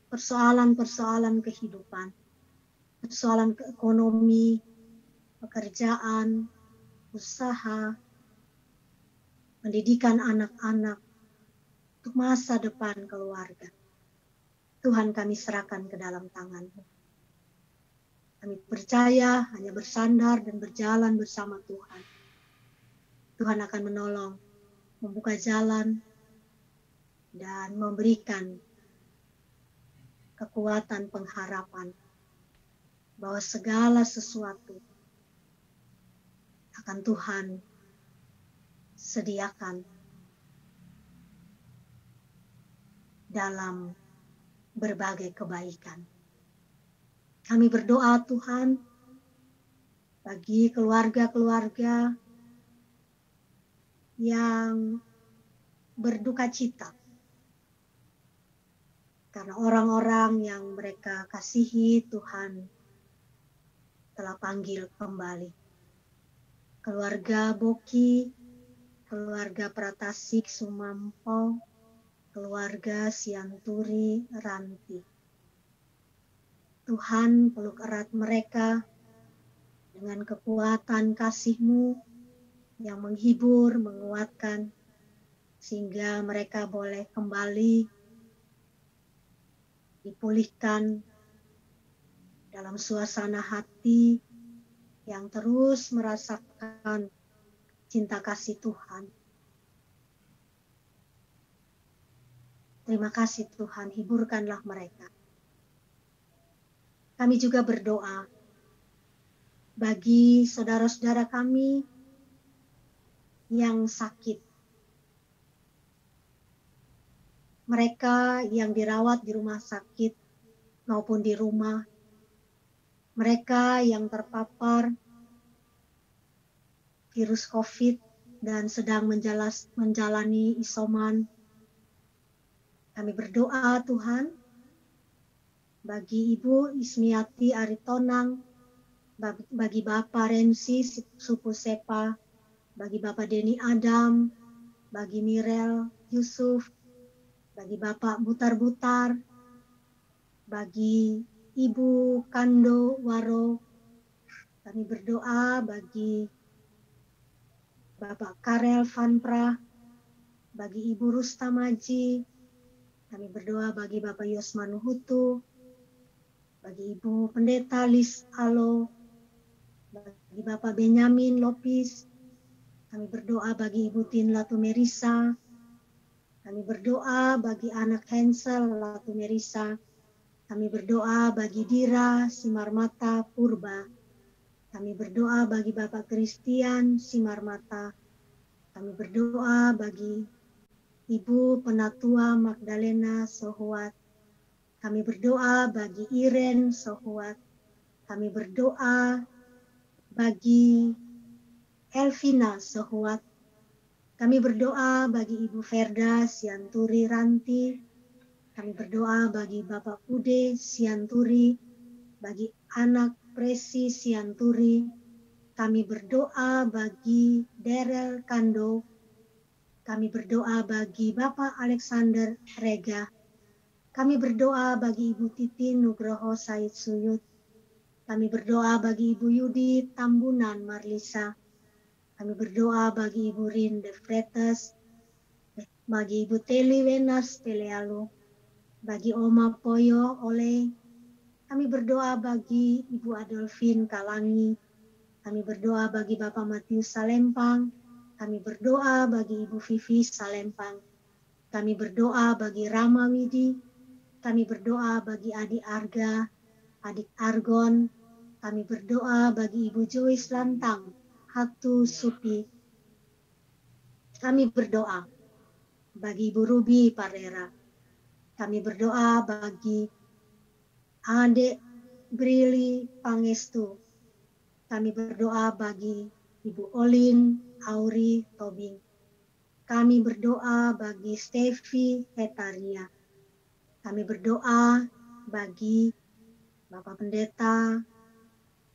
persoalan-persoalan kehidupan, persoalan ekonomi, pekerjaan, usaha, pendidikan anak-anak, untuk masa depan keluarga. Tuhan kami serahkan ke dalam tangan-Mu. Kami percaya hanya bersandar dan berjalan bersama Tuhan. Tuhan akan menolong, membuka jalan, dan memberikan kekuatan pengharapan bahwa segala sesuatu akan Tuhan sediakan dalam berbagai kebaikan. Kami berdoa Tuhan bagi keluarga-keluarga yang berduka cita karena orang-orang yang mereka kasihi Tuhan telah panggil kembali. Keluarga Boki, keluarga Pratasik Sumampo, keluarga Sianturi Ranti. Tuhan peluk erat mereka dengan kekuatan kasih-Mu yang menghibur, menguatkan, sehingga mereka boleh kembali dipulihkan dalam suasana hati yang terus merasakan cinta kasih Tuhan. Terima kasih Tuhan, hiburkanlah mereka. Kami juga berdoa bagi saudara-saudara kami yang sakit. Mereka yang dirawat di rumah sakit maupun di rumah. Mereka yang terpapar virus COVID dan sedang menjalani isoman. Kami berdoa Tuhan, bagi Ibu Ismiati Aritonang, bagi Bapak Rensi Supu Sepa, bagi Bapak Denny Adam, bagi Mirel Yusuf, bagi Bapak Butar-Butar, bagi Ibu Kando Waro. Kami berdoa bagi Bapak Karel Vanpra, bagi Ibu Rustamaji. Kami berdoa bagi Bapak Yosman Hutu, bagi Ibu Pendeta Lis Alo, bagi Bapak Benyamin Lopis. Kami berdoa bagi Ibu Tin Latumerisa. Kami berdoa bagi anak Hansel Latumerisa. Kami berdoa bagi Dira Simarmata Purba. Kami berdoa bagi Bapak Christian Simarmata. Kami berdoa bagi Ibu Penatua Magdalena Sohuat. Kami berdoa bagi Iren Sohuat. Kami berdoa bagi Elvina Sohuat. Kami berdoa bagi Ibu Verda Sianturi Ranti. Kami berdoa bagi Bapak Ude Sianturi, bagi anak Presi Sianturi. Kami berdoa bagi Daryl Kando. Kami berdoa bagi Bapak Alexander Rega. Kami berdoa bagi Ibu Titi Nugroho Said Suyut. Kami berdoa bagi Ibu Yudi Tambunan Marlisa. Kami berdoa bagi Ibu Rin De Fretes, bagi Ibu Teli Wenas Telealu, bagi Oma Poyo Oleh. Kami berdoa bagi Ibu Adolfin Kalangi. Kami berdoa bagi Bapak Matius Salempang. Kami berdoa bagi Ibu Vivi Salempang. Kami berdoa bagi Rama Widi. Kami berdoa bagi adik Arga, adik Argon. Kami berdoa bagi Ibu Joyce Lantang, Hatu Supi. Kami berdoa bagi Ibu Ruby Parera. Kami berdoa bagi adik Brili Pangestu. Kami berdoa bagi Ibu Olin Auri Tobing. Kami berdoa bagi Stevi Hetaria. Kami berdoa bagi Bapak Pendeta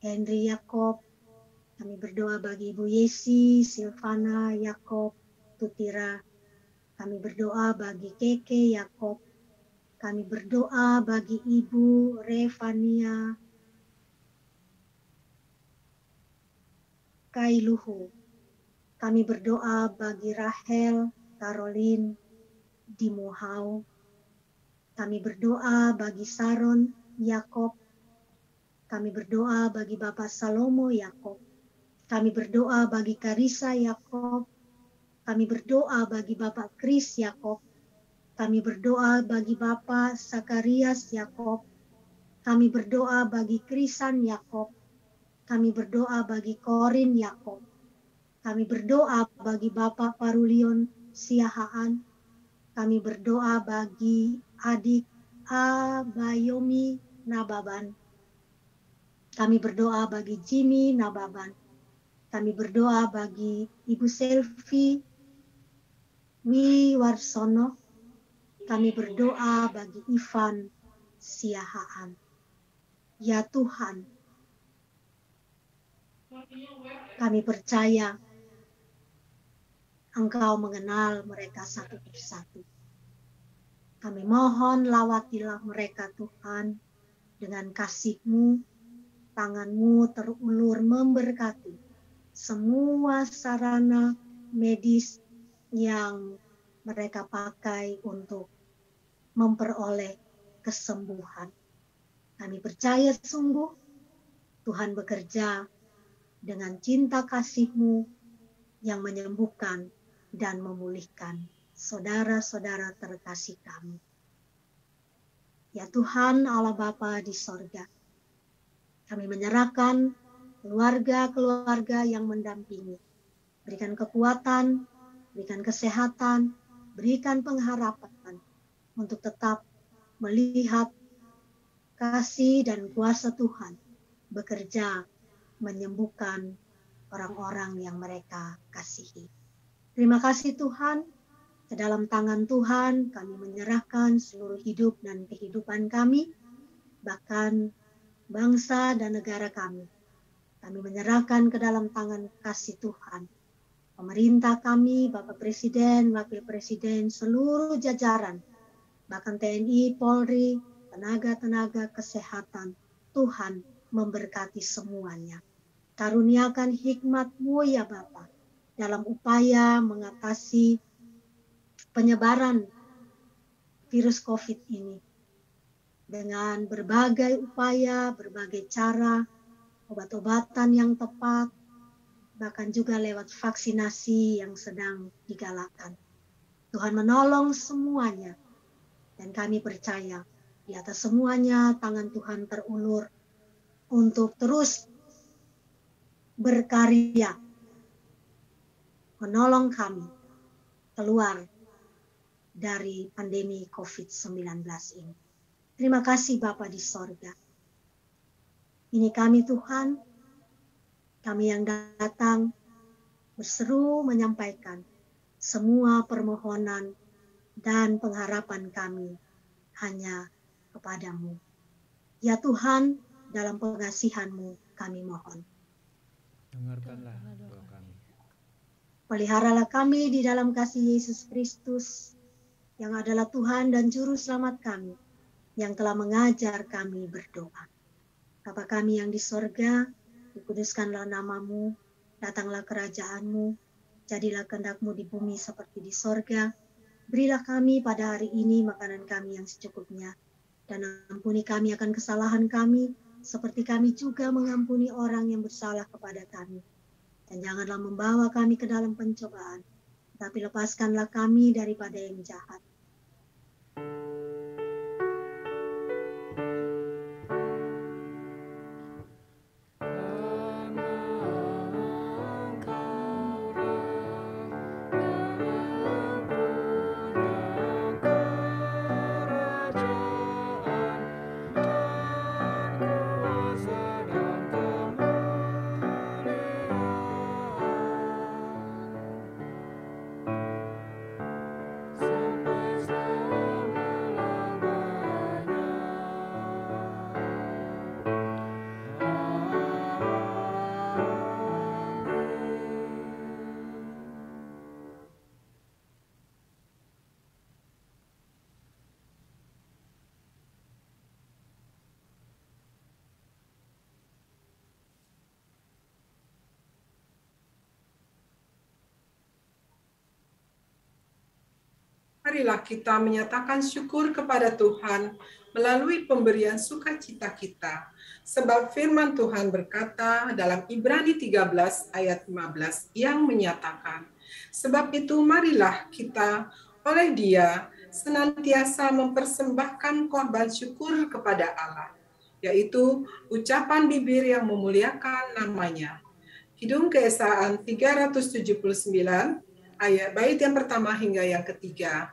Henry Yakob. Kami berdoa bagi Ibu Yesi Silvana Yakob Tutira. Kami berdoa bagi Keke Yakob. Kami berdoa bagi Ibu Revania Kailuhu. Kami berdoa bagi Rahel Caroline Dimuhau. Kami berdoa bagi Saron Yakob. Kami berdoa bagi Bapak Salomo Yakob. Kami berdoa bagi Karisa Yakob. Kami berdoa bagi Bapak Kris Yakob. Kami berdoa bagi Bapak Sakarias Yakob. Kami berdoa bagi Krisan Yakob. Kami berdoa bagi Korin Yakob. Kami berdoa bagi Bapak Parulion Siahaan. Kami berdoa bagi adik Abayomi Nababan. Kami berdoa bagi Jimmy Nababan. Kami berdoa bagi Ibu Selvi Wiwarsono. Kami berdoa bagi Ivan Siahaan. Ya Tuhan, kami percaya Engkau mengenal mereka satu persatu. Kami mohon lawatilah mereka Tuhan dengan kasih-Mu, tangan-Mu terulur memberkati semua sarana medis yang mereka pakai untuk memperoleh kesembuhan. Kami percaya sungguh Tuhan bekerja dengan cinta kasih-Mu yang menyembuhkan dan memulihkan saudara-saudara terkasih kami. Ya Tuhan Allah Bapa di sorga, kami menyerahkan keluarga-keluarga yang mendampingi. Berikan kekuatan, berikan kesehatan, berikan pengharapan untuk tetap melihat kasih dan kuasa Tuhan bekerja menyembuhkan orang-orang yang mereka kasihi. Terima kasih Tuhan, ke dalam tangan Tuhan kami menyerahkan seluruh hidup dan kehidupan kami. bahkan bangsa dan negara kami. Kami menyerahkan ke dalam tangan kasih Tuhan. Pemerintah kami, Bapak Presiden, Wakil Presiden, seluruh jajaran, bahkan TNI, Polri, tenaga-tenaga kesehatan, Tuhan memberkati semuanya. Karuniakan hikmat-Mu ya Bapa dalam upaya mengatasi penyebaran virus COVID ini. Dengan berbagai upaya, berbagai cara, obat-obatan yang tepat, bahkan juga lewat vaksinasi yang sedang digalakkan. Tuhan menolong semuanya, dan kami percaya di atas semuanya tangan Tuhan terulur untuk terus berkarya, menolong kami keluar dari pandemi COVID-19 ini. Terima kasih Bapa di sorga. Ini kami Tuhan, kami yang datang berseru menyampaikan semua permohonan dan pengharapan kami hanya kepadamu. Ya Tuhan, dalam pengasihan-Mu kami mohon. Dengarkanlah doa kami. Peliharalah kami di dalam kasih Yesus Kristus, yang adalah Tuhan dan Juru Selamat kami, yang telah mengajar kami berdoa. Bapa kami yang di sorga, dikuduskanlah nama-Mu, datanglah kerajaan-Mu, jadilah kehendak-Mu di bumi seperti di sorga. Berilah kami pada hari ini makanan kami yang secukupnya, dan ampuni kami akan kesalahan kami, seperti kami juga mengampuni orang yang bersalah kepada kami. Dan janganlah membawa kami ke dalam pencobaan, tapi lepaskanlah kami daripada yang jahat. Marilah kita menyatakan syukur kepada Tuhan melalui pemberian sukacita kita. Sebab firman Tuhan berkata dalam Ibrani 13 ayat 15 yang menyatakan, sebab itu marilah kita oleh Dia senantiasa mempersembahkan korban syukur kepada Allah, yaitu ucapan bibir yang memuliakan namanya. Kidung Keesaan 379 ayat bait yang pertama hingga yang ketiga.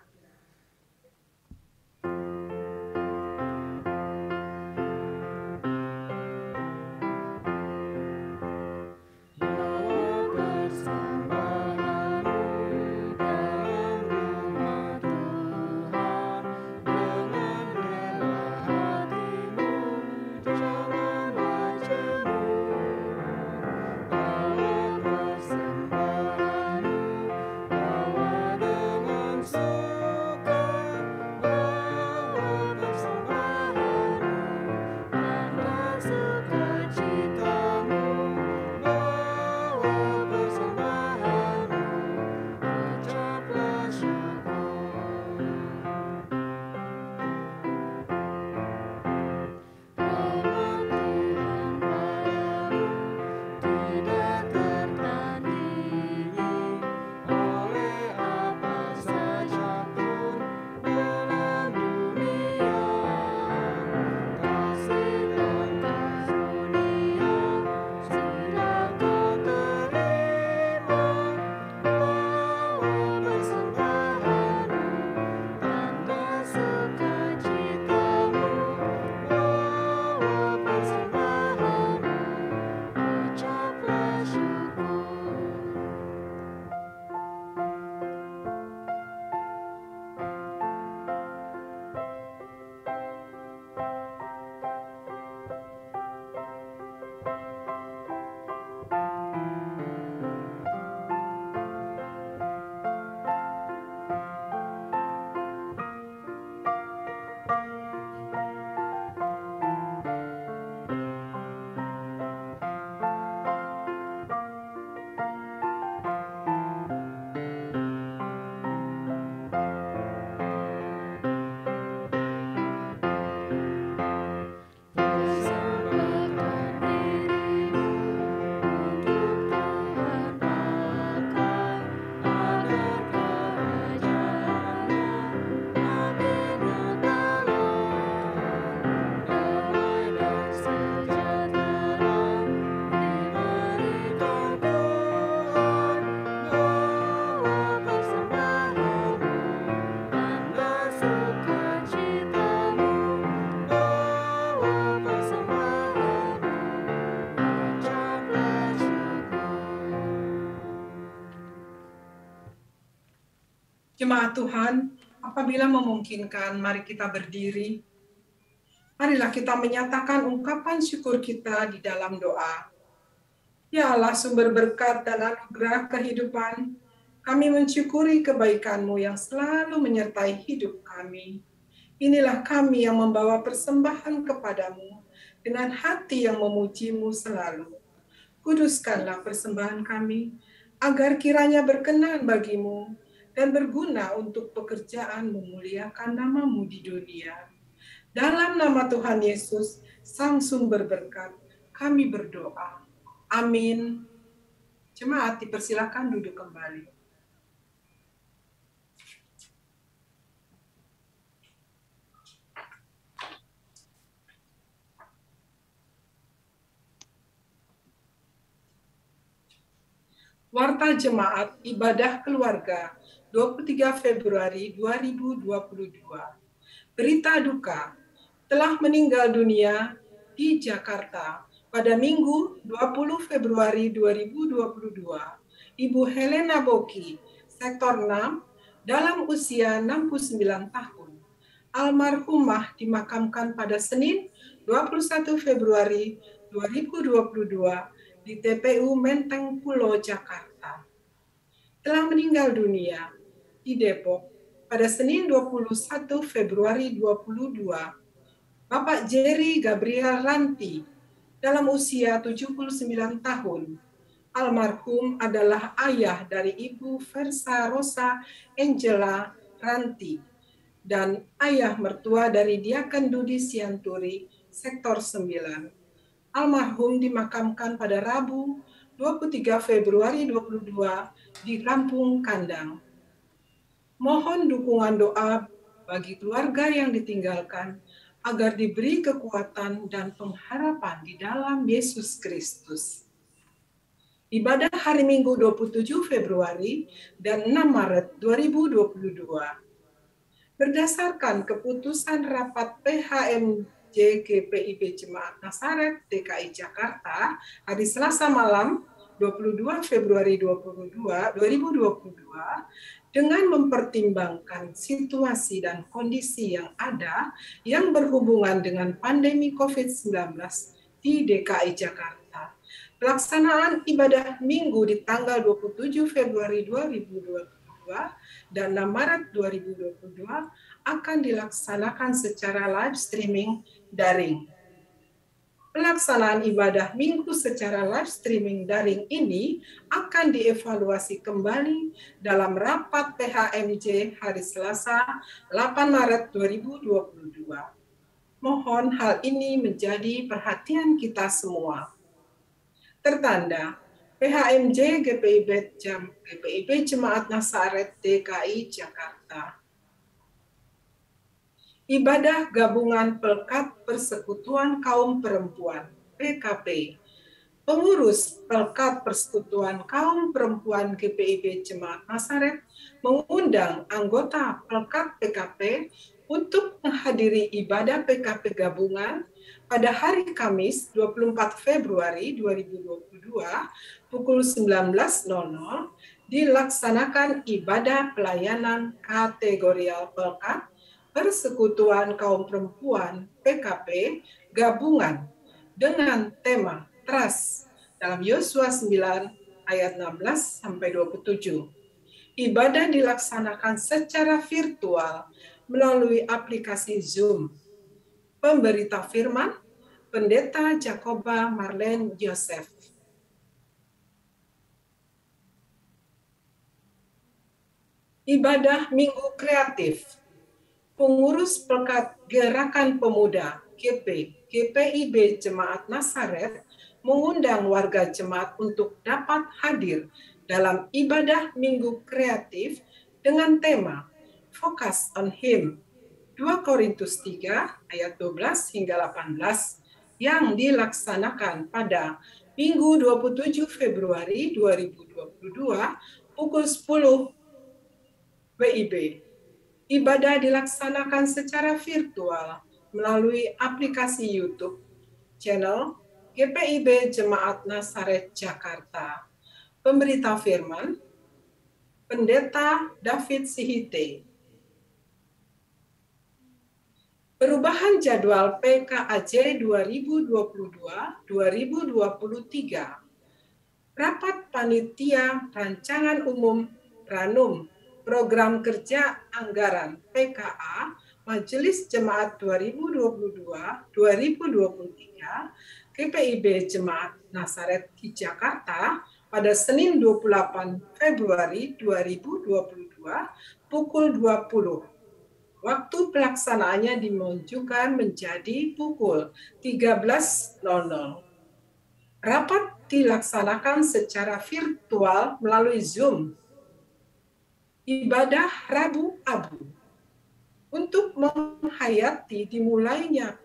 Bawa dengan Jemaat Tuhan, apabila memungkinkan, mari kita berdiri. Marilah kita menyatakan ungkapan syukur kita di dalam doa. Ya Allah, sumber berkat dan anugerah kehidupan, kami mensyukuri kebaikan-Mu yang selalu menyertai hidup kami. Inilah kami yang membawa persembahan kepadamu dengan hati yang memuji-Mu selalu. Kuduskanlah persembahan kami, agar kiranya berkenan bagi-Mu dan berguna untuk pekerjaan memuliakan nama-Mu di dunia. Dalam nama Tuhan Yesus, Sang Sumber Berkat, kami berdoa. Amin. Jemaat dipersilakan duduk kembali. Warta Jemaat Ibadah Keluarga 23 Februari 2022. Berita duka, telah meninggal dunia di Jakarta pada Minggu 20 Februari 2022, Ibu Helena Boki, Sektor 6, dalam usia 69 tahun. Almarhumah dimakamkan pada Senin 21 Februari 2022 di TPU Menteng Pulo, Jakarta. Telah meninggal dunia di Depok pada Senin 21 Februari 2022, Bapak Jerry Gabriel Ranti, dalam usia 79 tahun. Almarhum adalah ayah dari Ibu Versa Rosa Angela Ranti dan ayah mertua dari Diaken Dudi Sianturi, Sektor 9. Almarhum dimakamkan pada Rabu 23 Februari 2022 di Kampung Kandang. Mohon dukungan doa bagi keluarga yang ditinggalkan agar diberi kekuatan dan pengharapan di dalam Yesus Kristus. Ibadah hari Minggu 27 Februari dan 6 Maret 2022. Berdasarkan keputusan rapat PHMJ GPIB Jemaat Nasaret DKI Jakarta hari Selasa malam 22 Februari 2022, dengan mempertimbangkan situasi dan kondisi yang ada yang berhubungan dengan pandemi COVID-19 di DKI Jakarta. Pelaksanaan ibadah Minggu di tanggal 27 Februari 2022 dan 6 Maret 2022 akan dilaksanakan secara live streaming daring. Pelaksanaan ibadah Minggu secara live streaming daring ini akan dievaluasi kembali dalam rapat PHMJ hari Selasa 8 Maret 2022. Mohon hal ini menjadi perhatian kita semua. Tertanda, PHMJ GPIB Jemaat Nasaret DKI Jakarta. Ibadah Gabungan Pelkat Persekutuan Kaum Perempuan, PKP. Pengurus Pelkat Persekutuan Kaum Perempuan GPIB Jemaat Nasaret mengundang anggota Pelkat PKP untuk menghadiri ibadah PKP gabungan pada hari Kamis 24 Februari 2022 pukul 19.00 dilaksanakan ibadah pelayanan kategorial Pelkat Persekutuan Kaum Perempuan PKP gabungan dengan tema Trust dalam Yosua 9 ayat 16 sampai 27. Ibadah dilaksanakan secara virtual melalui aplikasi Zoom. Pemberita firman Pendeta Jacoba Marlene Joseph. Ibadah Minggu Kreatif. Pengurus Pelkat Gerakan Pemuda GPIB Jemaat Nasaret mengundang warga jemaat untuk dapat hadir dalam ibadah Minggu Kreatif dengan tema Focus on Him 2 Korintus 3 ayat 12 hingga 18 yang dilaksanakan pada Minggu 27 Februari 2022 pukul 10 WIB. Ibadah dilaksanakan secara virtual melalui aplikasi YouTube, channel GPIB Jemaat Nasaret Jakarta. Pemberita firman, Pendeta David Sihite. Perubahan jadwal PKAJ 2022-2023. Rapat Panitia Rancangan Umum Ranum Program Kerja Anggaran PKA Majelis Jemaat 2022-2023 GPIB Jemaat Nazaret di Jakarta pada Senin 28 Februari 2022 pukul 20. Waktu pelaksanaannya dimajukan menjadi pukul 13.00. Rapat dilaksanakan secara virtual melalui Zoom. Ibadah Rabu Abu. Untuk menghayati dimulainya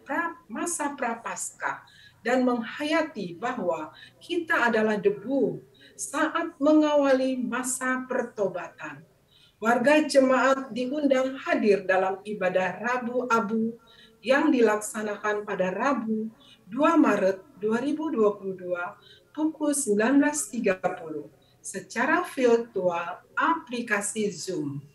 masa Prapaskah dan menghayati bahwa kita adalah debu saat mengawali masa pertobatan. Warga jemaat diundang hadir dalam ibadah Rabu Abu yang dilaksanakan pada Rabu 2 Maret 2022 pukul 19.30 secara virtual aplikasi Zoom.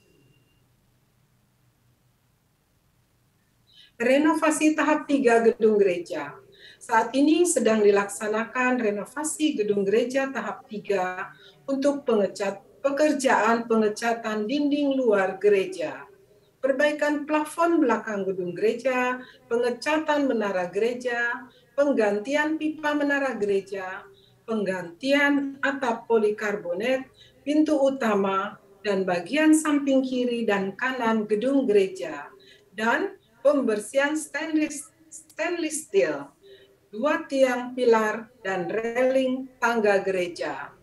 Renovasi tahap 3 gedung gereja. Saat ini sedang dilaksanakan renovasi gedung gereja tahap 3 untuk pekerjaan pengecatan dinding luar gereja, perbaikan plafon belakang gedung gereja, pengecatan menara gereja, penggantian pipa menara gereja, penggantian atap polikarbonet, pintu utama, dan bagian samping kiri dan kanan gedung gereja, dan pembersihan stainless steel, 2 tiang pilar, dan railing tangga gereja.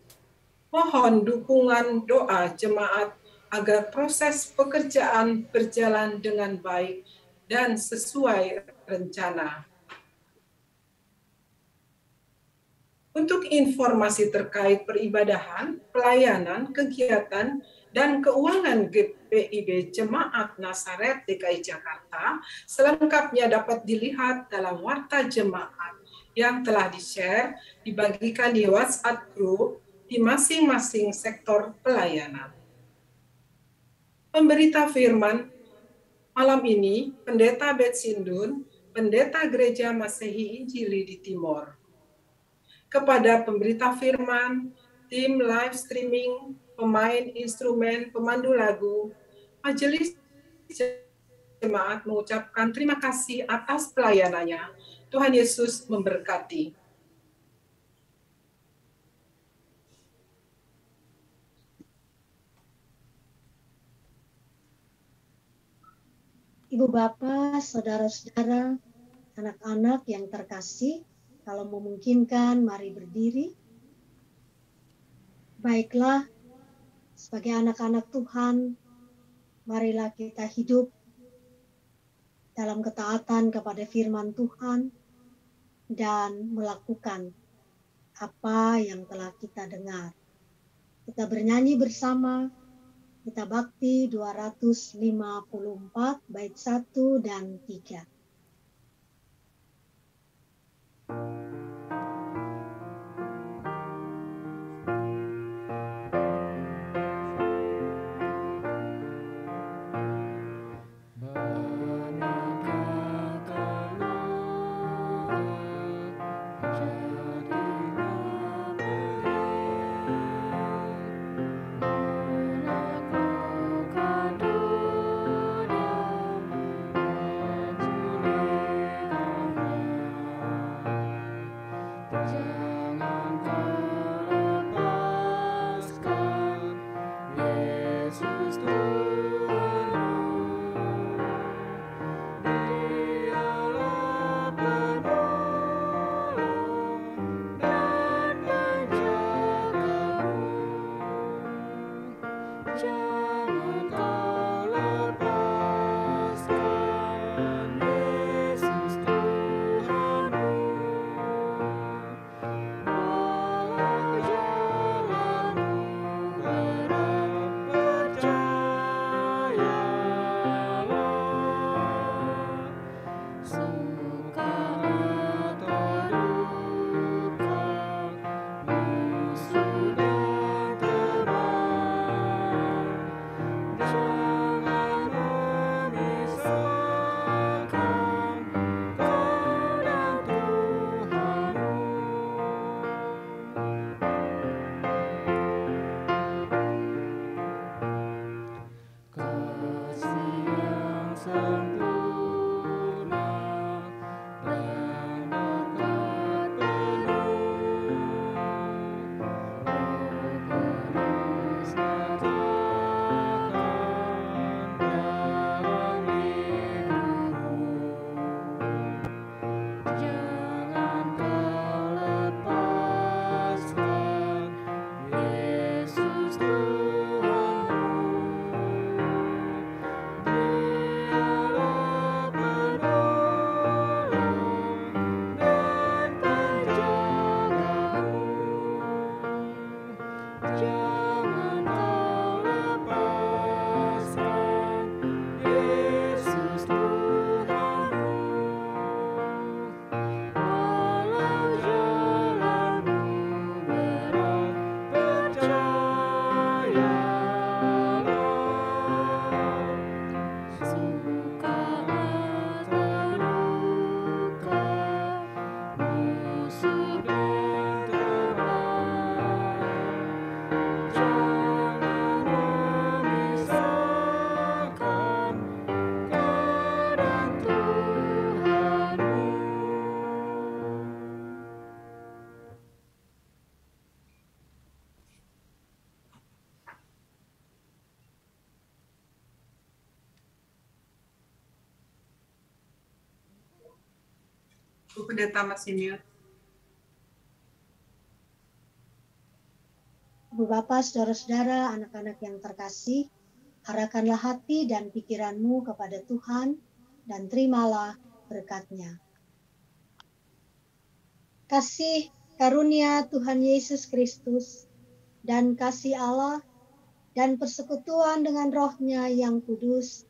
Mohon dukungan doa jemaat agar proses pekerjaan berjalan dengan baik dan sesuai rencana. Untuk informasi terkait peribadahan, pelayanan, kegiatan, dan keuangan GPIB Jemaat Nazaret DKI Jakarta selengkapnya dapat dilihat dalam Warta Jemaat yang telah di-share, dibagikan di WhatsApp Group di masing-masing sektor pelayanan. Pemberita firman malam ini, Pendeta Betsindun, Pendeta Gereja Masehi Injili di Timor. Kepada pemberita firman, tim live streaming, pemain instrumen, pemandu lagu, majelis jemaat mengucapkan terima kasih atas pelayanannya. Tuhan Yesus memberkati. Ibu Bapak, saudara-saudara, anak-anak yang terkasih, kalau memungkinkan mari berdiri. Baiklah, sebagai anak-anak Tuhan, marilah kita hidup dalam ketaatan kepada firman Tuhan dan melakukan apa yang telah kita dengar. Kita bernyanyi bersama, kita bakti 254 bait 1 dan 3. Menaklukkan dunia Bu Pendeta masih mute. Ibu Bapak, saudara-saudara, anak-anak yang terkasih, arahkanlah hati dan pikiranmu kepada Tuhan dan terimalah berkat-Nya. Kasih karunia Tuhan Yesus Kristus dan kasih Allah dan persekutuan dengan Roh-Nya yang kudus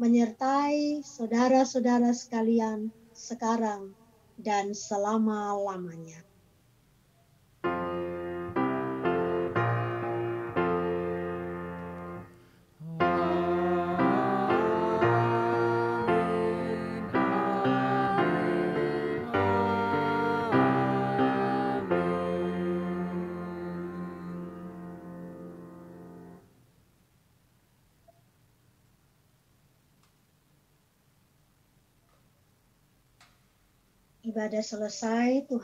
menyertai saudara-saudara sekalian sekarang dan selama-lamanya. Ibadah selesai, Tuhan